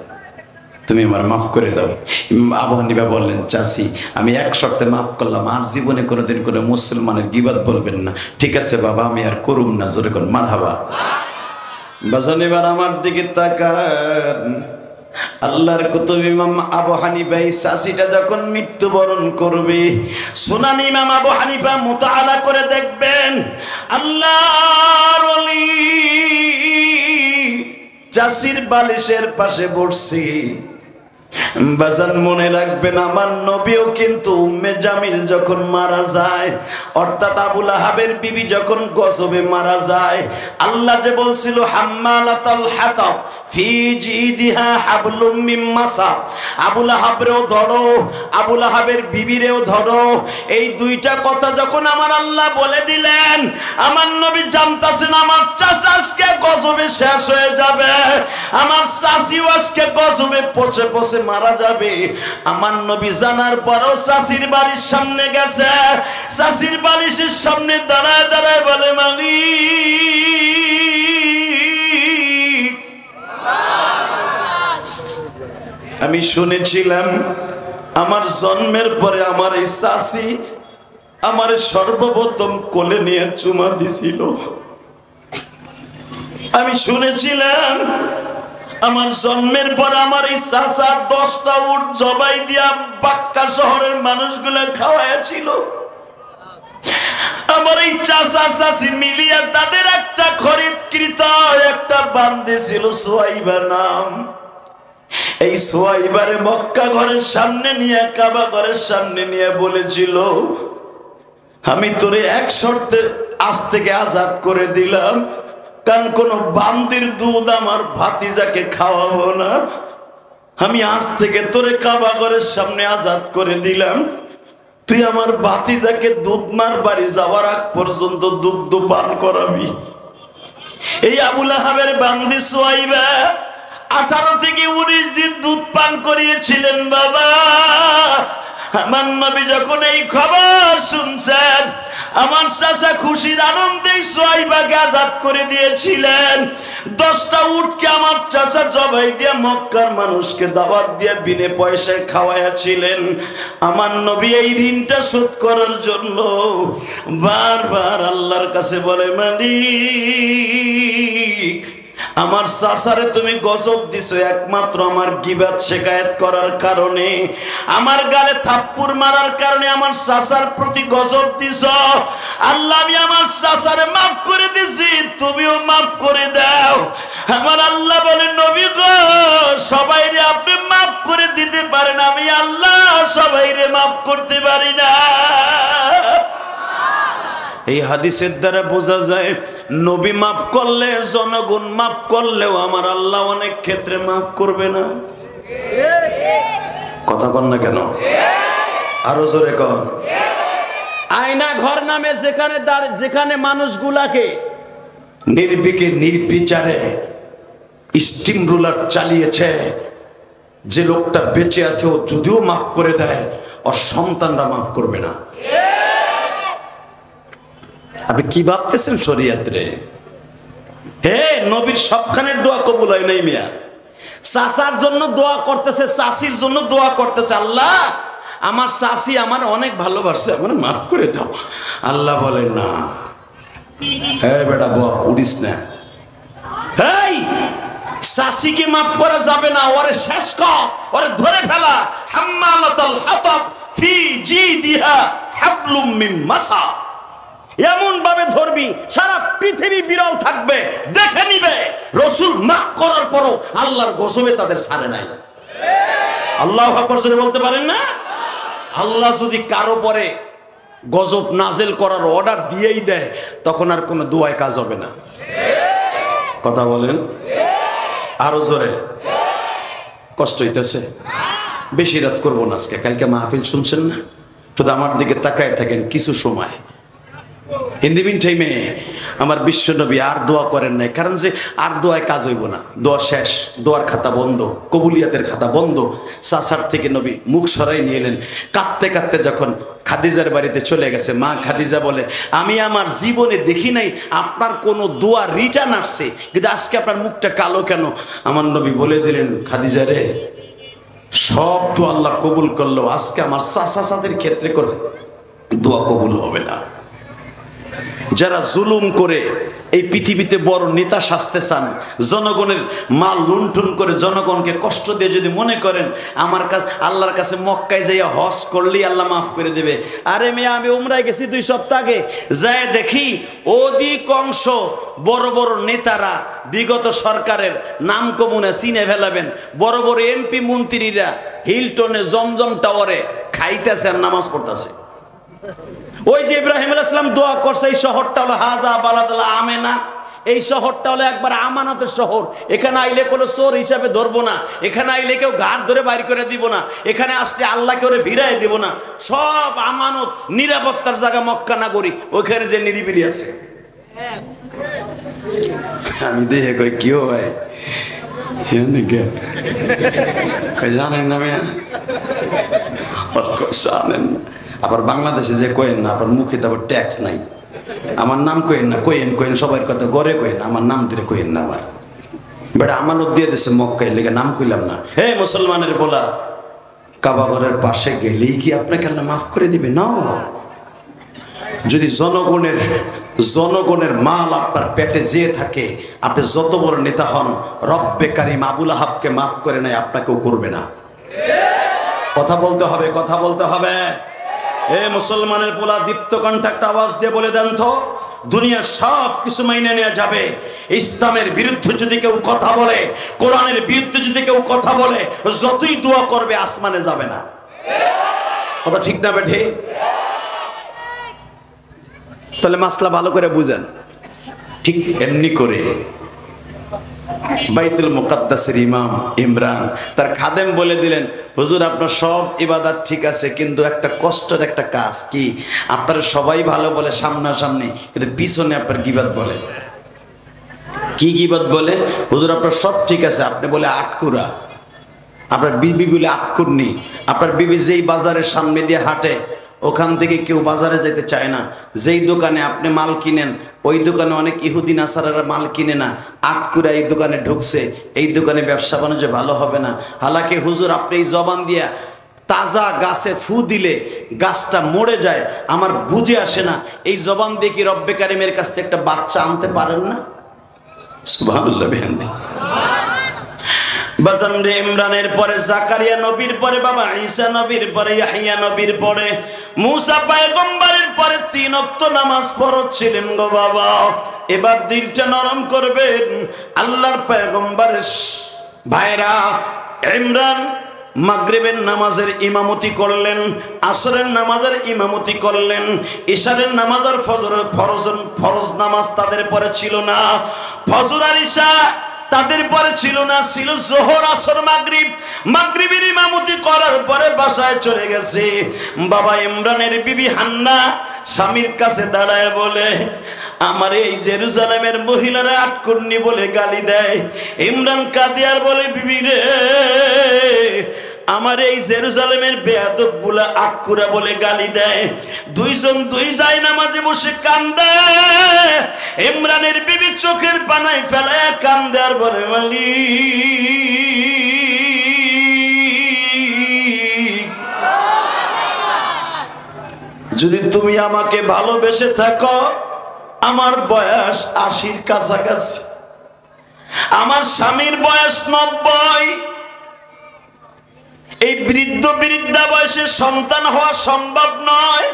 তুমি আমার মাফ করে দাও। আবু হানিফা বললেন, চাচি আমি এক শর্তে মাফ করলাম, আর জীবনে কোনোদিন কোনো মুসলমানের গীবত বলবেন না। ঠিক আছে বাবা, আমি আর করুম না। জোরে কোন মারহাবা। বাজান এবার আমার দিকে তাকান। আল্লাহর কুতুব ইমাম আবু হানিফা এই চাচিটা যখন মৃত্যুবরণ করবে, সুনান ইমাম আবু হানিফা মুতাআলা করে দেখবেন, আল্লাহর ওলি চাচির বালিশের পাশে বসছি। বাজান মনে রাখবেন, আমার নবীও কিন্তু উম্মে জামিল যখন মারা যায়, অর্থাৎ আবু লাহাবের বিবি যখন গজবে মারা যায়, আল্লাহ যে বলছিল হাম্মালাতাল হাতাব ফি জিদিহা হাবলুম মিন মাসাদ, আবু লাহাবরেও ধরো, আবু লাহাবের বিবিরেও ধরো। এই দুইটা কথা যখন আমার আল্লাহ বলে দিলেন, আমার নবী জানতাছেন আমার চাচা আজকে গজবে শেষ হয়ে যাবে, আমার চাচিও আজকে গজবে পচে পচে মারা যাবে। আমার নবী জানার পরও চাচির বাড়ির সামনে গেছে, চাচির বালিশের সামনে দাঁড়ায় দাঁড়ায় বলে, মালিক আমি শুনেছিলাম আমার জন্মের পরে আমার এই চাচি আমার সর্বপ্রথম কোলে নিয়ে চুমা দিছিল। আমি শুনেছিলাম আমার জন্মের পর আমার এই চাচা 10টা উট জবাই দিয়া বাক্কা শহরের মানুষগুলো খাওয়াইছিল। আমার এই চাচা চাচি মিলিয়া তাদের একটা খরিদকৃত একটা বান্দে ছিল সোয়াইবা নাম। এই সোয়াইবারে মক্কা ঘরের সামনে নিয়ে, কাবা ঘরের সামনে নিয়ে বলেছিল, আমি তোরে এক শর্তে আজ থেকে আজাদ করে দিলাম, কারণ কোন বান্দির দুধ আমার ভাতিজাকে খাওয়াবো না। আমি আজ থেকে তোরে কাবা ঘরের সামনে আজাদ করে দিলাম, তুই আমার ভাতিজাকে দুধমার বাড়ি যাওয়ার আগ পর্যন্ত দুগ্ধ পান করাবি। এই আবু লাহাবের বান্দি সোয়াইবা 18 থেকে 19 দিন দুধ পান করিয়েছিলেন। বাবা আমার নবী যখন এই খবর শুনছেন, আমার চাচা খুশির আনন্দে সোয়াইবাকে আজাদ করে দিয়েছিলেন। 10টা উটকে আমার চাচা জবাই দিয়ে মক্কার মানুষকে দাওয়াত দিয়ে বিনে পয়সায় খাওয়াইয়াছিলেন। আমার নবী এই ঋণটা শোধ করার জন্য বারবার আল্লাহর কাছে বলে, মালিক আমার চাচারে তুমি গজব দিছো একমাত্র আমার গিবাত শিকায়াত করার কারণে, আমার গালে থাপ্পড় মারার কারণে আমার চাচার প্রতি গজব দিছো। আল্লাহ আমি আমার চাচারে মাফ করে দিছি, তুমিও মাফ করে দাও। আমার আল্লাহ বলে, নবী গো সবাইরে আপনি মাফ করে দিতে পারেন, আমি আল্লাহ সবাইরে মাফ করতে পারি না। এই হাদিসের দ্বারা বোঝা যায় নবী মাফ করলে, জনগণ মাফ করলেও আমার আল্লাহ অনেক ক্ষেত্রে মাফ করবে না। কথা কন না কেন? আরো জোরে কন। আয়না ঘর নামে যেখানে মানুষগুলাকে নির্বিকে নির্বিচারে স্টিম রুলার চালিয়েছে, যে লোকটা বেঁচে আছে ও যদিও মাফ করে দেয়, ওর সন্তানরা মাফ করবে না। আপনি কি ভাবতেছেন শরীয়তে? হে নবীর সবখানের দোয়া কবুল হয় নাই মিয়া। চাচার জন্য দোয়া করতেছে, চাচির জন্য দোয়া করতেছে, আল্লাহ আমার চাচি আমার অনেক ভালোবাসে, আমার মাফ করে দাও। আল্লাহ বলে না, হে বেটা উঠিস না, এই চাচিকে মাফ করা যাবে না, ওরে শেষ কর, ওরে ধরে ফেলা। হাম্মালাতাল হাতাব ফি জিদিহা হাবলুম মিন মাসা, এমন ভাবে ধরবি সারা পৃথিবী বিরল থাকবে, দেখে নিবে। রসুল মাফ করার পরও আল্লাহর গজবে তাদের ছাড়ে নাই। আল্লাহু আকবার জোরে বলতে পারেন না? আল্লাহ যদি কারো পরে গজব নাজেল করার অর্ডার দিয়েই দেয়, তখন আর কোনো দোয়ায় কাজ হবে না। কথা বলেন আরো জোরে। কষ্ট হইতেছে? বেশি রাত করবো না আজকে, কালকে মাহফিল শুনছেন না? শুধু আমার দিকে তাকায় থাকেন কিছু সময়। ইন দি মিন টাইমে আমার বিশ্ব নবী আর দোয়া করেন নাই, কারণ যে আর দোয়ায় কাজ হইব না, দোয়া শেষ, দোয়ার খাতা বন্ধ, কবুলিয়াতের খাতা বন্ধ। চাচার থেকে নবী মুখ সরাই নিয়ে এলেন। কাঁদতে কাঁদতে যখন খাদিজার বাড়িতে চলে গেছে, মা খাদিজা বলে, আমি আমার জীবনে দেখি নাই আপনার কোনো দোয়া রিটার্ন আসছে, কিন্তু আজকে আপনার মুখটা কালো কেন? আমার নবী বলে দিলেন, খাদিজা রে, সব তো আল্লাহ কবুল করলো, আজকে আমার চাচাদের ক্ষেত্রে করে দোয়া কবুল হবে না। যারা জুলুম করে এই পৃথিবীতে বড় নেতা সাজতে চান, জনগণের মাল লুণ্ঠন করে জনগণকে কষ্ট দিয়ে যদি মনে করেন আমার কাছে আল্লাহর কাছে মক্কায় যাইয়া হজ করলেই আল্লাহ মাফ করে দেবে, আরে মেয়ে আমি উমরায় গেছি 2 সপ্তাহ আগে, যায় দেখি অধিকাংশ বড় বড় নেতারা বিগত সরকারের নাম কমুনে চিনে ফেলাবেন, বড় বড় এমপি মন্ত্রীরা হিলটনে জমজম টাওয়ারে খাইতেছে আর নামাজ পড়তেছে। ওই যে ইব্রাহিম আলাইহিস সালাম দোয়া করছে, এই শহরটা হলো হাজা বালাদাল আমেনা, এই শহরটা হলো একবার আমানতের শহর, এখানে আইলে কোনো চোর হিসাবে ধরবো না, এখানে আইলে কেউ ঘাট ধরে বাইর করে দিব না, এখানে আসলে আল্লাহকে ওরে ভিড়াই দিব না, সব আমানত নিরাপত্তার জায়গা মক্কা নগরী, ওইখানে যে নিরিবিলি আছে। আমি দেখে কই কি ভাই জানেন না মেয়া, জানেন না। আবার বাংলাদেশে যে কয়েন না, আবার মুখে তো আবার ট্যাক্স নাই, আমার নাম কইেন না, কইেন সবার কথা গড়ে কইেন, আমার নাম দিলে কইেন না। আবার বেটা আমানত দিয়ে দিছে মক্কায়, লেগে নাম কইলাম না। হে মুসলমানের বলা, কাবা ঘরের পাশে গেলেই কি আপনাকে আল্লাহ মাফ করে দিবে? না, যদি জনগণের মাল আপনার পেটে যেয়ে থাকে, আপনি যত বড় নেতা হন, রব্বে কারিম আবুল আহাবকে মাফ করে নাই, আপনাকেও করবে না। কথা বলতে হবে, কথা বলতে হবে। এ মুসলমানের পোলা, দীপ্ত কণ্ঠে একটা আওয়াজ দিয়ে বলে দেন তো, দুনিয়ার সব কিছু মাইনে নেওয়া যাবে, ইসলামের বিরুদ্ধে যদি কেউ কথা বলে, কোরআনের বিরুদ্ধে যদি কেউ কথা বলে, যতই দোয়া করবে আসমানে যাবে না। কথা ঠিক না বেঠে? তাহলে মাসলা ভালো করে বুঝেন। ঠিক এমনি করে বাইতুল মুকাদ্দাসের ইমাম ইমরান তার খাদেম বলে দিলেন, হুজুর আপনার সব ইবাদত ঠিক আছে, কিন্তু একটা কষ্টের একটা কাজ কি, আপনারা সবাই ভালো বলে সামনাসামনি, কিন্তু পিছনে আপনার গীবত বলে। কি গীবত বলে? হুজুর আপনার সব ঠিক আছে, আপনি বলে আটকুরা, আপনার বিবি বলে আটকুরনি, আপনার বিবি যেই বাজারের সামনে দিয়ে হাঁটে, ও ওখান থেকে কেউ বাজারে যেতে চায় না। যেই দোকানে আপনি মাল কিনেন ওই দোকানে অনেক ইহুদি নাসারারা মাল কিনে না, আটকুরা এই দোকানে ঢুকছে, এই দোকানে ব্যবসা বাণিজ্য ভালো হবে না। হালাকি হুজুর আপনি এই জবান দিয়া তাজা গাছে ফু দিলে গাছটা মরে যায়, আমার বুঝে আসে না এই জবান দিয়ে কি রব্বে কারিমের কাছ থেকে একটা বাচ্চা আনতে পারেন না? সুবহানাল্লাহ বিহামদি। বাজান রে, ইমরানের পরে জাকারিয়া নবীর পরে বাবা ঈসা নবীর পরে ইয়াহইয়া নবীর পরে মুসা পয়গম্বরের পরে 3 ওয়াক্ত নামাজ পড়ছিলেন গো বাবা। এবার দিলটা নরম করবেন। আল্লাহর পয়গম্বরের ভাইরা ইমরান মাগরিবের নামাজের ইমামতি করলেন, আসরের নামাজের ইমামতি করলেন, ইশারের নামাজ আর ফরজ নামাজ তাদের পরে ছিল না। ফজর আর ইশা তাদের পরে ছিল না, ছিল জোহর আসর মাগরিব। মাগরিবের ইমামতি করার পরে বাসায় চলে গেছে। বাবা ইমরানের বিবি হান্না স্বামীর কাছে দাঁড়ায় বলে, আমার এই জেরুজালেমের মহিলারা আটকুন্নি বলে গালি দেয়। ইমরান কাদিয়ার বলে, বিবি রে, আমার এই জেরুজালেমের বেয়াদব গুলা আটকুরা বলে গালি দেয়। দুইজন দুই যায় নামাজে বসে কান্দে। ইমরানের বিবি চোখের পানায় ফেলায় কান্দে আর বলে, মালিক, যদি তুমি আমাকে ভালোবেসে থাকো, আমার বয়স 80-র কাছাকাছি, আমার স্বামীর বয়স 90। এই বৃদ্ধা বয়সে সন্তান হওয়া সম্ভব নয়,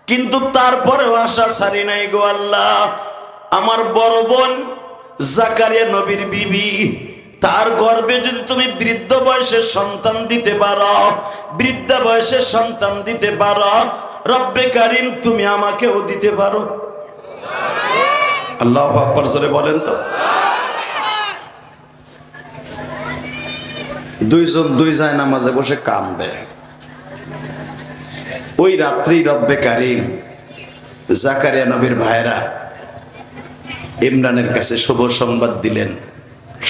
কিন্তু তারপরেও আশা ছাড়ি নাই গো আল্লাহ। আমার বড় বোন জাকারিয়া নবীর বিবি, তার গর্ভে যদি তুমি বৃদ্ধ বয়সে সন্তান দিতে পারো, বৃদ্ধা বয়সে সন্তান দিতে পারো, রব্বে কারিম তুমি আমাকেও দিতে পারো। আল্লাহু আকবার জোরে বলেন তো। দুইজন দুই যায় নামাজে বসে কান্দে। ওই রাত্রি রব্বে কারিম জাকারিয়া নবীর ভাইরা ইমরানের কাছে শুভ সংবাদ দিলেন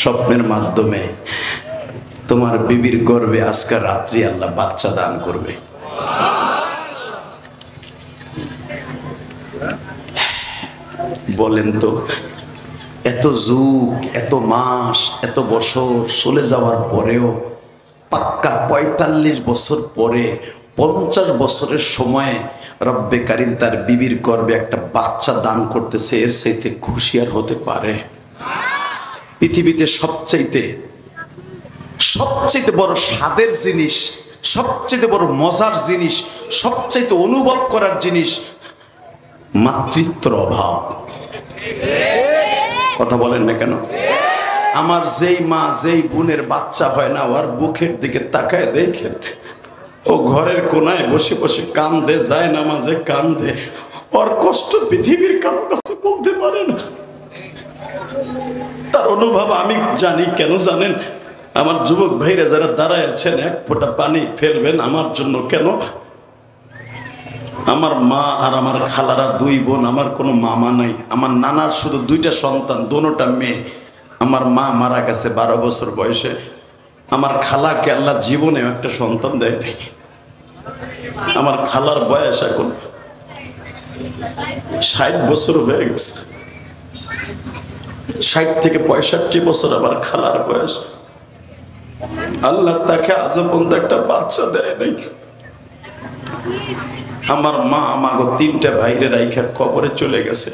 স্বপ্নের মাধ্যমে, তোমার বিবির গর্ভে আজকে রাত্রি আল্লাহ বাচ্চা দান করবে। বলেন তো, এত যুগ, এত মাস, এত বছর চলে যাওয়ার পরেও পাক্কা 45 বছর পরে 50 বছরের সময়ে রব্বে কারিম তার বিবির গর্ভে একটা বাচ্চা দান করতেছে, এর চাইতে খুশি আর হতে পারে? পৃথিবীতে সবচাইতে বড় স্বাদের জিনিস, সবচাইতে বড় মজার জিনিস, সবচাইতে অনুভব করার জিনিস মাতৃত্বর অভাব। কথা বলেন না কেন? আমার যেই মা যেই বোনের বাচ্চা হয় না, ওর বুকের দিকে তাকায় দেখেন, ও ঘরের কোনায় বসে বসে কান্দে, যায় নামাজে কান্দে, ওর কষ্ট পৃথিবীর কারো কাছে বলতে পারে না। তার অনুভব আমি জানি। কেন জানেন? আমার যুবক ভাইরা যারা দাঁড়ায় আছেন, এক ফোঁটা পানি ফেলবেন আমার জন্য। কেন? আমার মা আর আমার খালারা 2 বোন, আমার কোনো মামা নাই। আমার নানার শুধু 2টা সন্তান, দোনোটা মেয়ে। আমার মা মারা গেছে 12 বছর বয়সে। আমার খালাকে আল্লাহ জীবনেও একটা সন্তান দেয় নাই। আমার খালার বয়স এখন 60 বছর হয়ে গেছে। 60 থেকে 65 বছর আমার খালার বয়স। আল্লাহ তাকে আজ পর্যন্ত একটা বাচ্চা দেয় নাই। আমার মা আমাগো 3টা ভাইরে রাইখা কবরে চলে গেছে।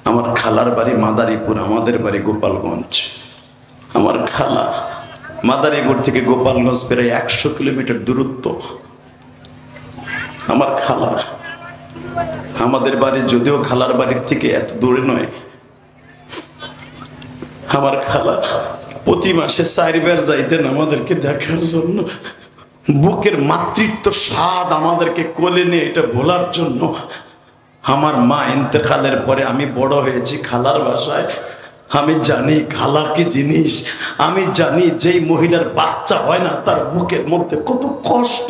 আমার খালার বাড়ি মাদারীপুর, আমাদের বাড়ি গোপালগঞ্জ। আমার খালা মাদারীপুর থেকে গোপালগঞ্জ প্রায় 100 কিলোমিটার দূরত্ব। আমার খালার, আমাদের বাড়ি যদিও খালার বাড়ির থেকে এত দূরে নয়। আমার খালা প্রতি মাসে 4 বার যাইতেন আমাদেরকে দেখার জন্য, বুকের মাতৃত্ব স্বাদ আমাদেরকে কোলে নিয়ে এটা ভোলার জন্য। আমার মা ইন্তেকালের পরে আমি বড় হয়েছি খালার বাসায়। আমি জানি খালা কি জিনিস। আমি জানি যেই মহিলার বাচ্চা হয় না তার বুকের মধ্যে কত কষ্ট।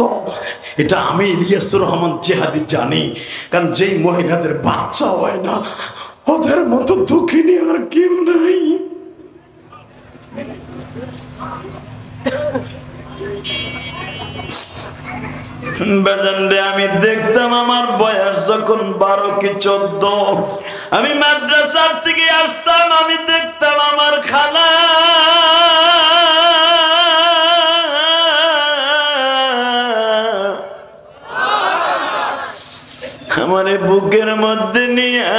এটা আমি ইলিয়াসুর রহমান জেহাদি জানি। কারণ যেই মহিলাদের বাচ্চা হয় না ওদের মতো দুঃখিনী আর কেউ নাই। বেজানরে আমি দেখতাম আমার বয়স যখন 12 কি 14, আমি মাদ্রাসার থেকে আসতাম, আমি দেখতাম আমার খালা আমারে বুকের মধ্যে নিয়ে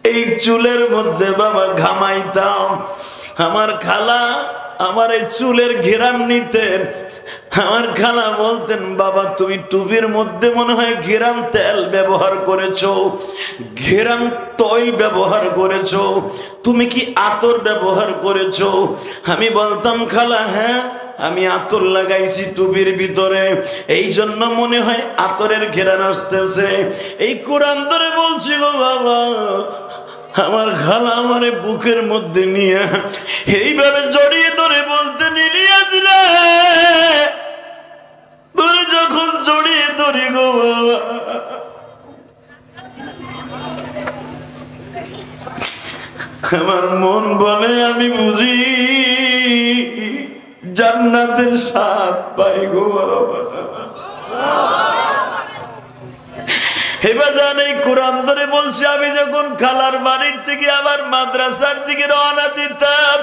এই চুলের মধ্যে বাবা ঘামাইতাম। আমার খালা আমার এই চুলের ঘেরান নিতেন। আমার খালা বলতেন, বাবা তুমি টুপির মধ্যে মনে হয় ঘেরান তেল ব্যবহার করেছো, ঘেরান তৈল ব্যবহার করেছো, তুমি কি আতর ব্যবহার করেছো? আমি বলতাম, খালা হ্যাঁ আমি আতর লাগাইছি টুপির ভিতরে, এই জন্য মনে হয় আতরের ঘেরান আসতেছে। এই কোরআন ধরে বলছি গো বাবা। আমার খালা আমারে বুকের মধ্যে নিয়ে এইভাবে জড়িয়ে ধরে বলতেন, ইলিয়াস রে তুই যখন জড়িয়ে ধরি গো বাবা, আমার মন বলে আমি বুঝি জান্নাতের স্বাদ পাই গো বাবা। এবার জান এই কোরআন ধরে বলছি, আমি যখন খালার বাড়ির থেকে আবার মাদ্রাসার দিকে রওনা দিতাম,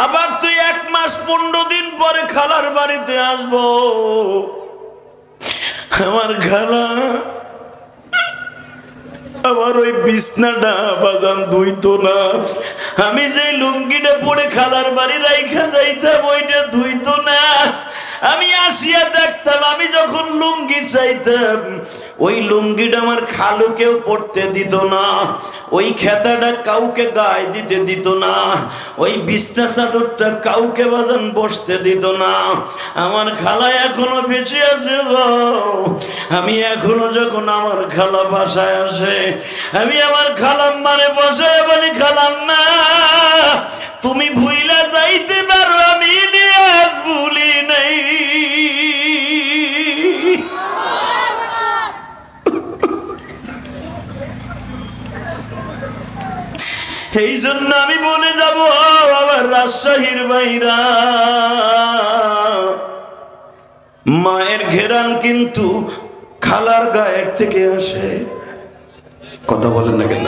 আবার তুই 1 মাস 15 দিন পরে খালার বাড়িতে আসবো, আমার খালা আমার ওই বিছনাটা বাজান ধুইতো না। আমি যে লুঙ্গিটা পরে খালার বাড়ি রাইখা যাইতাম ওইটা ধুইতো না। আমি আসিয়া দেখতাম, আমি যখন লুঙ্গি চাইতাম ওই লুঙ্গিটা আমার খালুকেও পড়তে দিত না, ওই খেতাটা কাউকে গায়ে দিতে দিত না, ওই বিছনা চাদরটা কাউকে বাজান বসতে দিত না। আমার খালা এখনো বেঁচে আছে গো। আমি এখনো যখন আমার খালা বাসায় আসে, আমি আমার খালাম্মারে বসায় বলি, খালাম্মা তুমি ভুইলা যাইতে পারো, আমি ইলিয়াস ভুলি নাই। এই জন্য আমি বলে যাব আমার রাজশাহীর বাইরা, মায়ের ঘেরান কিন্তু খালার গায়ের থেকে আসে। কথা বলেন না কেন?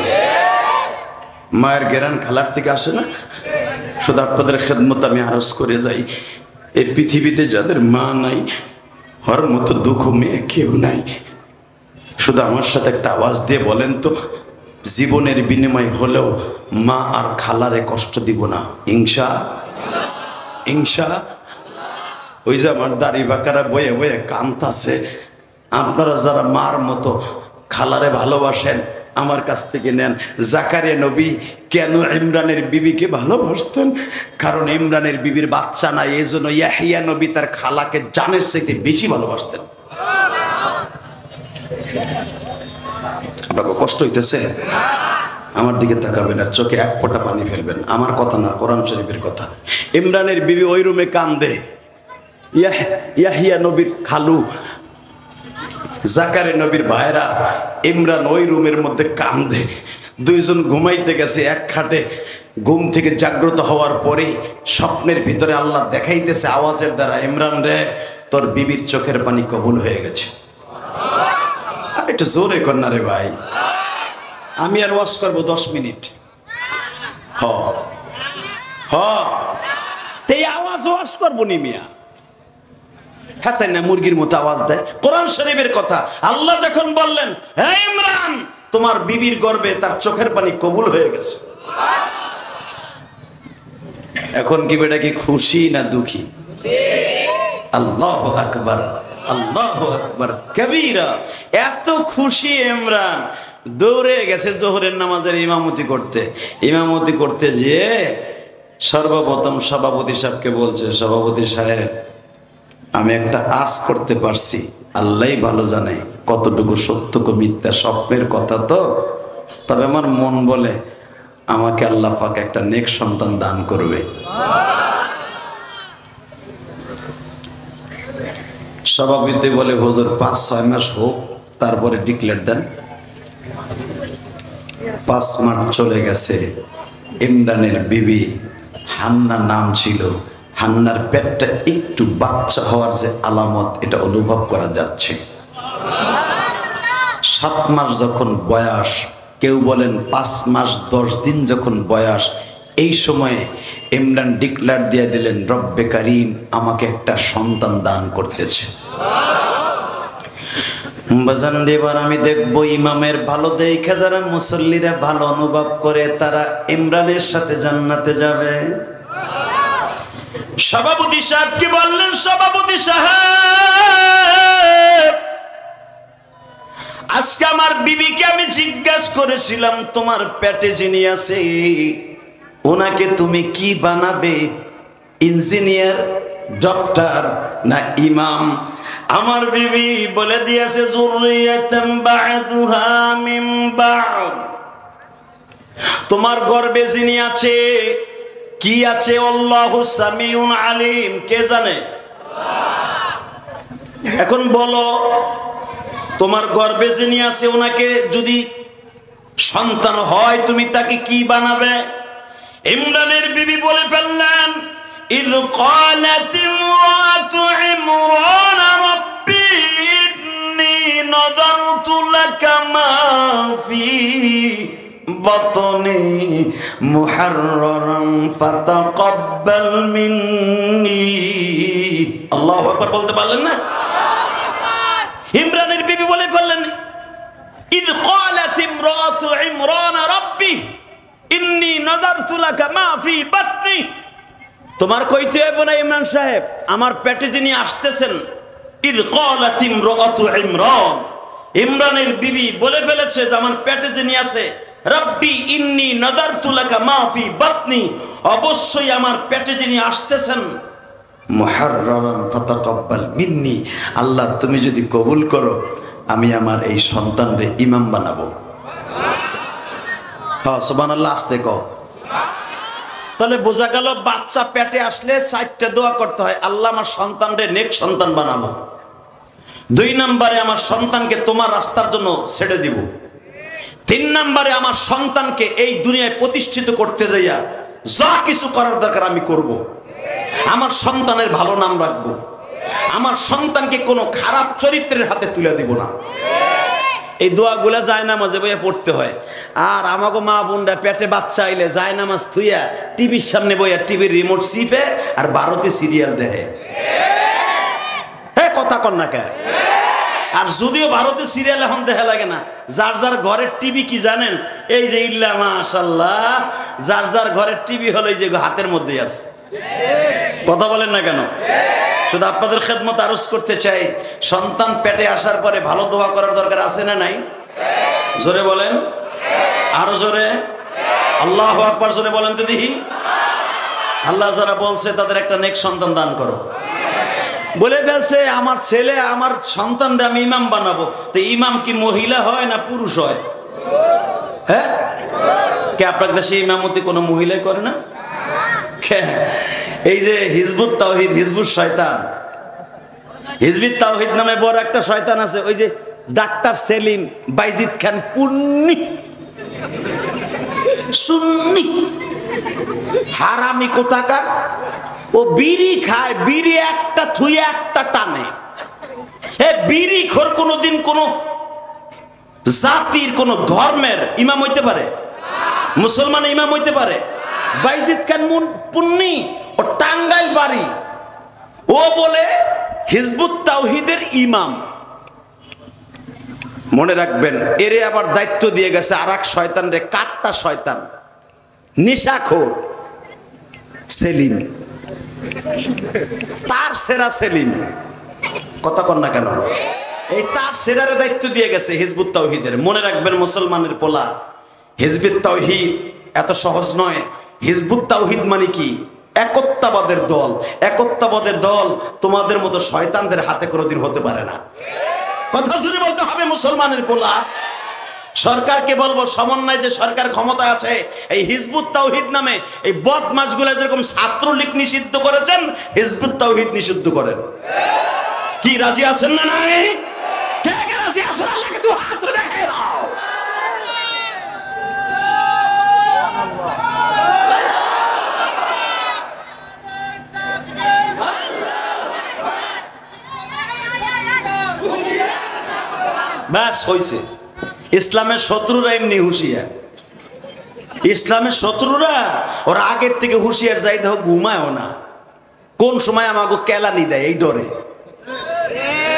মায়ের ঘেরান খালার থেকে আসে না? শুধু আপনাদের খেদমত আমি আরজ করে যাই, এই পৃথিবীতে যাদের মা নাই ওর মতো দুঃখ মেয়ে কেউ নাই। শুধু আমার সাথে একটা আওয়াজ দিয়ে বলেন তো, জীবনের বিনিময় হলেও মা আর খালারে কষ্ট দিব না ইনশা ইনশা। ওই যে আমার দাড়ি বাঁকারা বয়ে বয়ে কান্তাছে, আপনারা যারা মার মতো খালারে ভালোবাসেন আমার কাছ থেকে নেন। জাকারিয়া নবী কেন ইমরানের বিবিকে ভালোবাসতেন? কারণ ইমরানের বিবির বাচ্চা নাই, এই জন্য ইয়াহিয়া নবী তার খালাকে জানের চাইতে বেশি ভালোবাসতেন। আপনাকে কষ্ট হইতেছে? আমার দিকে তাকাবেন আর চোখে 1 ফোঁটা পানি ফেলবেন। আমার কথা না, কোরআন শরীফের কথা। ইমরানের বিবি ওই রুমে কান্দে, ইয়াহিয়া নবীর খালু জাকারিয়া নবীর ভাইরা ইমরান ওই রুমের মধ্যে কান্দে। দুইজন ঘুমাইতে গেছে এক খাটে। ঘুম থেকে জাগ্রত হওয়ার পরে স্বপ্নের ভিতরে আল্লাহ দেখাইতেছে আওয়াজের দ্বারা, ইমরান রে তোর বিবির চোখের পানি কবুল হয়ে গেছে। আর একটু জোরে কর না রে ভাই, আমি আর ওয়াজ করবো 10 মিনিট। এই আওয়াজ ওয়াজ করবো নি মিয়া, হ্যাঁ তাই না? মুরগির মতো আওয়াজ দেয়। কোরআন শরীফের কথা। আল্লাহ যখন বললেন, হে ইমরান তোমার বিবির গর্ভে তার চোখের পানি কবুল হয়ে গেছে, এখন কি বেটা কি খুশি না দুঃখী? আল্লাহু আকবার, আল্লাহু আকবার কবীরা। এত খুশি ইমরান দৌড়ে গেছে জোহরের নামাজের ইমামতি করতে যেয়ে সর্বপ্রথম সভাপতি সাহেবকে বলছে, সভাপতি সাহেব আমি একটা আস করতে পারছি, আল্লাহই ভালো জানে কতটুকু সত্য কো মিথ্যা, স্বপ্নের কথা তো, তবে আমার মন বলে আমাকে আল্লাহ পাক একটা নেক সন্তান দান করবে। সভাপতি বলে, হুজুর 5-6 মাস হোক, তারপরে ডিক্লেয়ার দেন। 5 মাস চলে গেছে। ইমরানের বিবি হান্না নাম ছিল, হান্নার পেটটা একটু বাচ্চা হওয়ার যে আলামত, এটা অনুভব করা যাচ্ছে। 7 মাস যখন বয়স, কেউ বলেন 5 মাস 10 দিন যখন বয়স, এই সময়ে ইমরান ডিক্লার দিয়ে দিলেন, রব্বে কারিম আমাকে একটা সন্তান দান করতেছে। এবার আমি দেখবো ইমামের ভালো দেখে যারা মুসল্লিরা ভালো অনুভব করে, তারা ইমরানের সাথে জান্নাতে যাবে। সভাপতি সাহেব কি বললেন? সভাপতি সাহেব, আজকে আমার বিবিকে আমি জিজ্ঞাসা করেছিলাম, তোমার পেটে যিনি আছে ওনাকে তুমি কি বানাবে, ইঞ্জিনিয়ার, ডক্টর না ইমাম? আমার বিবি বলে দিয়েছে, যুররিয়াতাম বা'দুহা মিন বা'দ। তোমার গর্ভে যিনি আছে, কি আছে? আল্লাহু সামিউন আলিম। কে জানে? এখন বলো, তোমার গর্ভে যিনি আছে ওনাকে যদি সন্তান হয়, তুমি তাকে কি বানাবে? ইমরানের বিবি বলে ফেললেন, ইয ক্বালাত ইমরাতু ইমরান রাব্বি ইন্নী নাযারতু লাকা মা ফি বাতনি মুহাররারান ফাতাকাব্বাল মিন্নি। আল্লাহু আকবার বলতে পারলেন না? ইমরানের বিবি বলে ফেললেন, ইয ক্বালাত ইমরাতু ইমরান রাব্বি ইন্নী নাযারতু লাকা মা ফি বাতনি। তোমার কইতে হবে না ইমরান সাহেব, আমার পেটে যিনি আসতেছেন, ইয ক্বালাত ইমরাতু ইমরান, ইমরানের বিবি বলে ফেলেছে যে আমার পেটে যিনি আছে, রব্বি ইন্নী নাযারতু লাকা মা ফি বাতনি, অবশ্যই আমার পেটে যিনি আসতেছেন, মুহাররারান ফাতাকাব্বাল মিন্নি, আল্লাহ তুমি যদি কবুল করো, আমি আমার এই সন্তানরে ইমাম বানাবো। হ্যাঁ সুবহানাল্লাহ, আস্তে কও। তাহলে বোঝা গেল, বাচ্চা পেটে আসলে 4টা দোয়া করতে হয়। আল্লাহ আমার সন্তানরে নেক সন্তান বানাবো। 2 নম্বরে আমার সন্তানকে তোমার রাস্তার জন্য ছেড়ে দিব। 3 নম্বরে আমার সন্তানকে এই দুনিয়ায় প্রতিষ্ঠিত করতে যাইয়া যা কিছু করার দরকার আমি করব। আমার সন্তানের ভালো নাম রাখবো। আমার সন্তানকে কোনো খারাপ চরিত্রের হাতে তুলে দিব না। এই দোয়াগুলা জায়নামাজে বইয়া পড়তে হয়। আর আমাগো মা বোনরা পেটে বাচ্চা আইলে জায়নামাজ থুইয়া টিভির সামনে বইয়া টিভির রিমোট চিপে আর ভারতে সিরিয়াল দেখে। হ্যাঁ কথা কন না কে? আর যদিও ভারতে সিরিয়াল এখন দেখা লাগে না, যার যার ঘরের টিভি কি জানেন? এই যে ইল্লা মাশাআল্লাহ, যার যার ঘরের টিভি হলো এই যে হাতের মধ্যেই আছে। কথা বলেন না কেন? শুধু আপনাদের খেদমত আরজ করতে চাই, সন্তান পেটে আসার পরে ভালো দোয়া করার দরকার আছে না নাই? জোরে বলেন, আরো জোরে, আল্লাহু আকবার জোরে বলেন তো দেখি। আল্লাহ যারা বলছে তাদের একটা নেক সন্তান দান করো। বলে ফেলছে আমার ছেলে, আমার সন্তানরা আমি ইমাম বানাবো। তো ইমাম কি মহিলা হয় না পুরুষ হয়? হ্যাঁ, কে আপনার দেশে ইমামতি কোনো মহিলাই করে না? এই যে হিজবুত তাওহীদ, হিজবুত শয়তান, হিজবুত তাওহীদ নামে বড় একটা শয়তান আছে, ওই যে ডাক্তার সেলিম বাইজিদ খান পুন্নি সুন্নি হারামি কোথাকার। ও বিড়ি খায়, বিড়ি একটা থুয়ে একটা টানে। এ বিড়ি খোর কোনোদিন কোন জাতির কোন ধর্মের ইমাম হইতে পারে? মুসলমান ইমাম হইতে পারে? বাইজিদ খান পুন্নি, ও টাঙ্গাইল বাড়ি, ও বলে হিজবুত তাওহীদের ইমাম। মনে রাখবেন, এরে আবার দায়িত্ব দিয়ে গেছে আর এক শয়তান রে, কাটটা শয়তান, নেশাখোর সেলিম, তার সেরা সেলিম। কথা কন না কেন? এই তার সেরারে দায়িত্ব দিয়ে গেছে হিজবুত তাওহীদের। মনে রাখবেন মুসলমানের পোলা, হিজবুত তাওহীদ এত সহজ নয়। হিজবুত তাওহীদ মানে কি? একত্ববাদের দল। একত্ববাদের দল তোমাদের মতো শয়তানদের হাতে কোনোদিন হতে পারে না। কথা জুড়ে বলতে হবে মুসলমানের পোলা। সরকারকে বলবো, সমন্বয় যে সরকার ক্ষমতায় আছে, এই হিজবুত তাওহীদ নামে এই বদমাশগুলো যেরকম ছাত্রলীগ নিষিদ্ধ করেছেন, হিজবুত তাওহীদ নিষিদ্ধ করেন। কি রাজি আছেন না নাই? কে কে রাজি আছেন? আল্লাহকে দু হাত দেখে দাও। ব্যাস হইছে। ইসলামের শত্রুরা এমনি হুঁশিয়ার, ইসলামের শত্রুরা ওরা আগের থেকে হুঁশিয়ার, যাই দেখো ঘুমায়ও না, কোন সময় আমাকে কেলানি দেয় এই ডরে।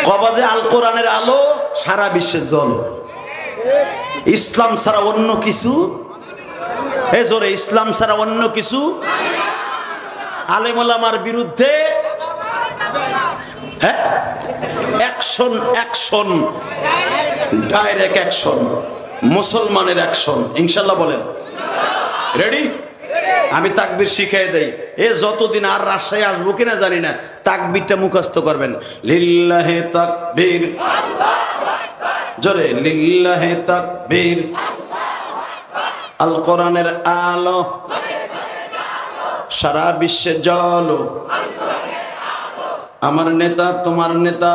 কবাজে আল কোরআনের আলো সারা বিশ্বে জ্বলো, ইসলাম ছাড়া অন্য কিছু, এ জোরে ইসলাম ছাড়া অন্য কিছু। আলেম ওলামার বিরুদ্ধে হ্যাঁ অ্যাকশন, অ্যাকশন, ডাইরেক্ট অ্যাকশন, মুসলমানের অ্যাকশন, ইনশাল্লাহ বলেন রেডি? আমি তাকবীর শিখিয়ে দেই, এ যতদিন আর রাজশাহী আসবো কিনা জানি না, তাকবীরটা মুখস্থ করবেন। লিল্লাহে তাকবীর, জোরে লিল্লাহে তাকবীর, আল কোরআনের আলো সারা বিশ্বে জ্বলো, আমার নেতা তোমার নেতা,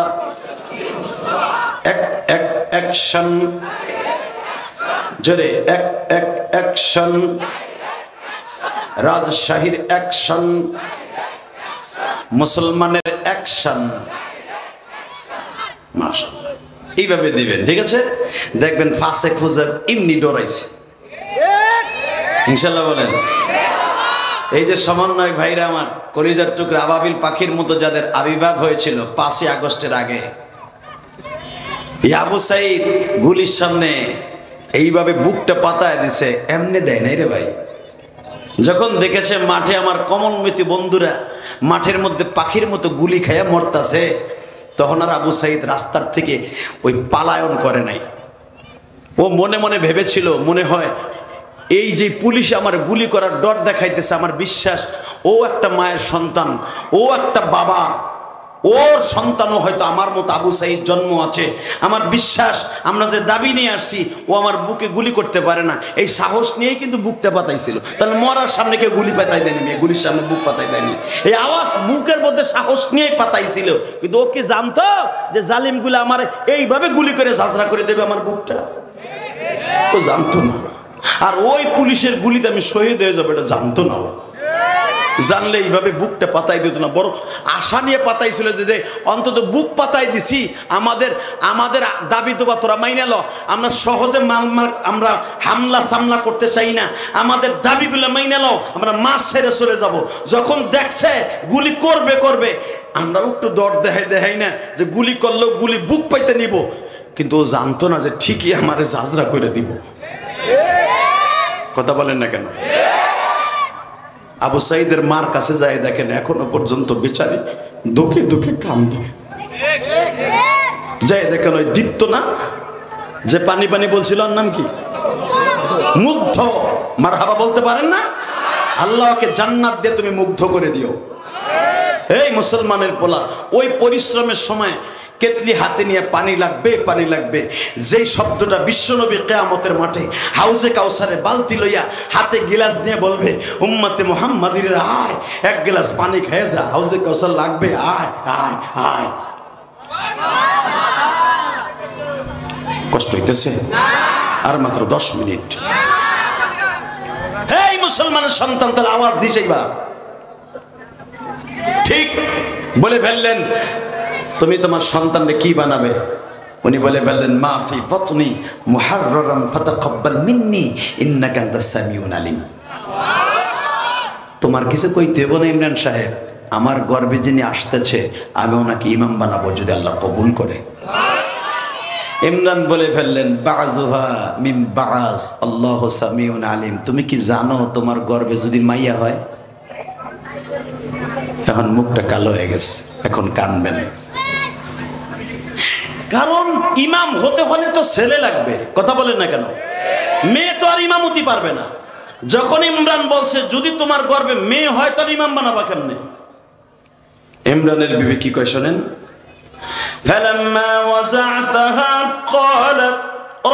এক এক অ্যাকশন, জোরে এক এক অ্যাকশন, রাজশাহীর অ্যাকশন, মুসলমানের অ্যাকশন, মাশাআল্লাহ এইভাবে দিবেন, ঠিক আছে? দেখবেন ফাঁসে খুঁজে এমনি ডরাইছে, ইনশাল্লাহ বলেন। এই যে সমন্বয় ভাইরা আমার, কলিজার টুকরা আবাবিল পাখির মতো যাদের আবির্ভাব হয়েছিল 5ই আগস্টের আগে, আবু সাইদ গুলির সামনে এইভাবে বুকটা পাতায় দিছে, এমনি দেয় নাই রে ভাই। যখন দেখেছে মাঠে আমার কমলমতি বন্ধুরা মাঠের মধ্যে পাখির মতো গুলি খাইয়া মরতাছে, তখন আর আবু সাইদ রাস্তার থেকে ওই পালায়ন করে নাই। ও মনে মনে ভেবেছিল, মনে হয় এই যে পুলিশ আমার গুলি করার ডর দেখাইতেছে, আমার বিশ্বাস ও একটা মায়ের সন্তান, ও একটা বাবা, ওর সন্তানও হয়তো আমার মতো আবু সাইদ জন্ম আছে। আমার বিশ্বাস আমরা যে দাবি নিয়ে আসছি, ও আমার বুকে গুলি করতে পারে না, এই সাহস নিয়েই কিন্তু বুকটা পাতাইছিল। তাহলে মরার সামনে কেউ গুলি পাতাই দেয়নি, মেয়ে গুলির সামনে বুক পাতাই দেয়নি, এই আওয়াজ বুকের মধ্যে সাহস নিয়েই পাতাইছিল। কিন্তু ও কি জানতো যে জালিমগুলো আমার এইভাবে গুলি করে ঝাঁঝরা করে দেবে আমার বুকটা? ও জানতো না। আর ওই পুলিশের গুলিতে আমি শহীদ হয়ে যাবো এটা জানতো না। ও জানলে এইভাবে বুকটা পাতাই দিত না, বড় আশা নিয়ে পাতাইছিল যে অন্তত বুক পাতাই দিছি, আমাদের আমাদের দাবি তো বা তোরা মাইনা ল, আমরা সহজে আমরা হামলা সামলা করতে চাই না, আমাদের দাবিগুলো মাইনা ল, আমরা মাস ছেড়ে চলে যাব। যখন দেখছে গুলি করবে করবে, আমরাও একটু দর দেখাই না যে গুলি করলেও গুলি বুক পাইতে নিব, কিন্তু ও জানতো না যে ঠিকই আমারে ঝাঁঝরা করে দিব। কথা বলেন না কেন? আবু সাইদের মার কাছে যায়, দেখেন এখনো পর্যন্ত বেচারি দুঃখে দুঃখে কান্দে। যাই দেখেন ওই দীপ্ত না, যে পানি পানি বলছিল, ওর নাম কি? মুগ্ধ। মারহাবা বলতে পারেন না? আল্লাহকে জান্নাত দিয়ে তুমি মুগ্ধ করে দিও। এই মুসলমানের পোলা, ওই পরিশ্রমের সময় কেতলি হাতে নিয়ে পানি লাগবে, পানি লাগবে, যেই শব্দটা বিশ্বনবী কিয়ামতের মাঠে হাউজে কাউসারে বালতি লইয়া হাতে গিলাস নিয়ে বলবে, উম্মতে মুহাম্মাদির আয় এক গ্লাস পানি খেয়ে যা, হাউজে কাউসার লাগবে, আয় আয় আয়। কষ্ট হইতেছে? আর মাত্র 10 মিনিট। এই মুসলমানের সন্তান, তাহলে আওয়াজ দিছেই বা ঠিক বলে ফেললেন, তুমি তোমার সন্তানকে কি বানাবে? উনি বলে ফেললেন, মাফি বতনি মুহাররাম ফাতাকাব্বাল মিন্নি ইন্নাকা আনতাস সামিউল আলিম। তোমার কিছু কইতে হবে না ইমরান সাহেব, আমার গর্ভে যিনি আসতেছে আমি ওনাকে ইমাম বানাবো যদি আল্লাহ কবুল করে। ইমরান বলে ফেললেন, বাযুহা মিন বাস আল্লাহু সামিউন আলিম। তুমি কি জানো তোমার গর্ভে যদি মাইয়া হয়? এখন মুখটা কালো হয়ে গেছে, এখন কানবেন, কারণ ইমাম হতে হলে তো ছেলে লাগবে। কথা বলেন না কেন? মেয়ে তো আর ইমামতি পারবে না। যখন ইমরান বলছে যদি তোমার গর্ভে মেয়ে হয় তাহলে ইমাম বানাবা কেমনে? ইমরানের বিবি কি কয় শোনেন, ফালাম্মা ওয়াযা'তাহা ক্বালাত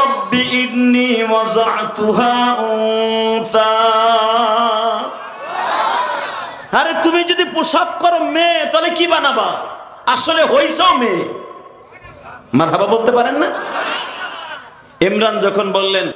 রব্বি ইন্নী ওয়াযা'তুহা উনসা। আরে তুমি যদি প্রসব করো মেয়ে তাহলে কি বানাবা? আসলে হইছো মেয়ে। মারহাবা বলতে পারেন না? ইমরান যখন বললেন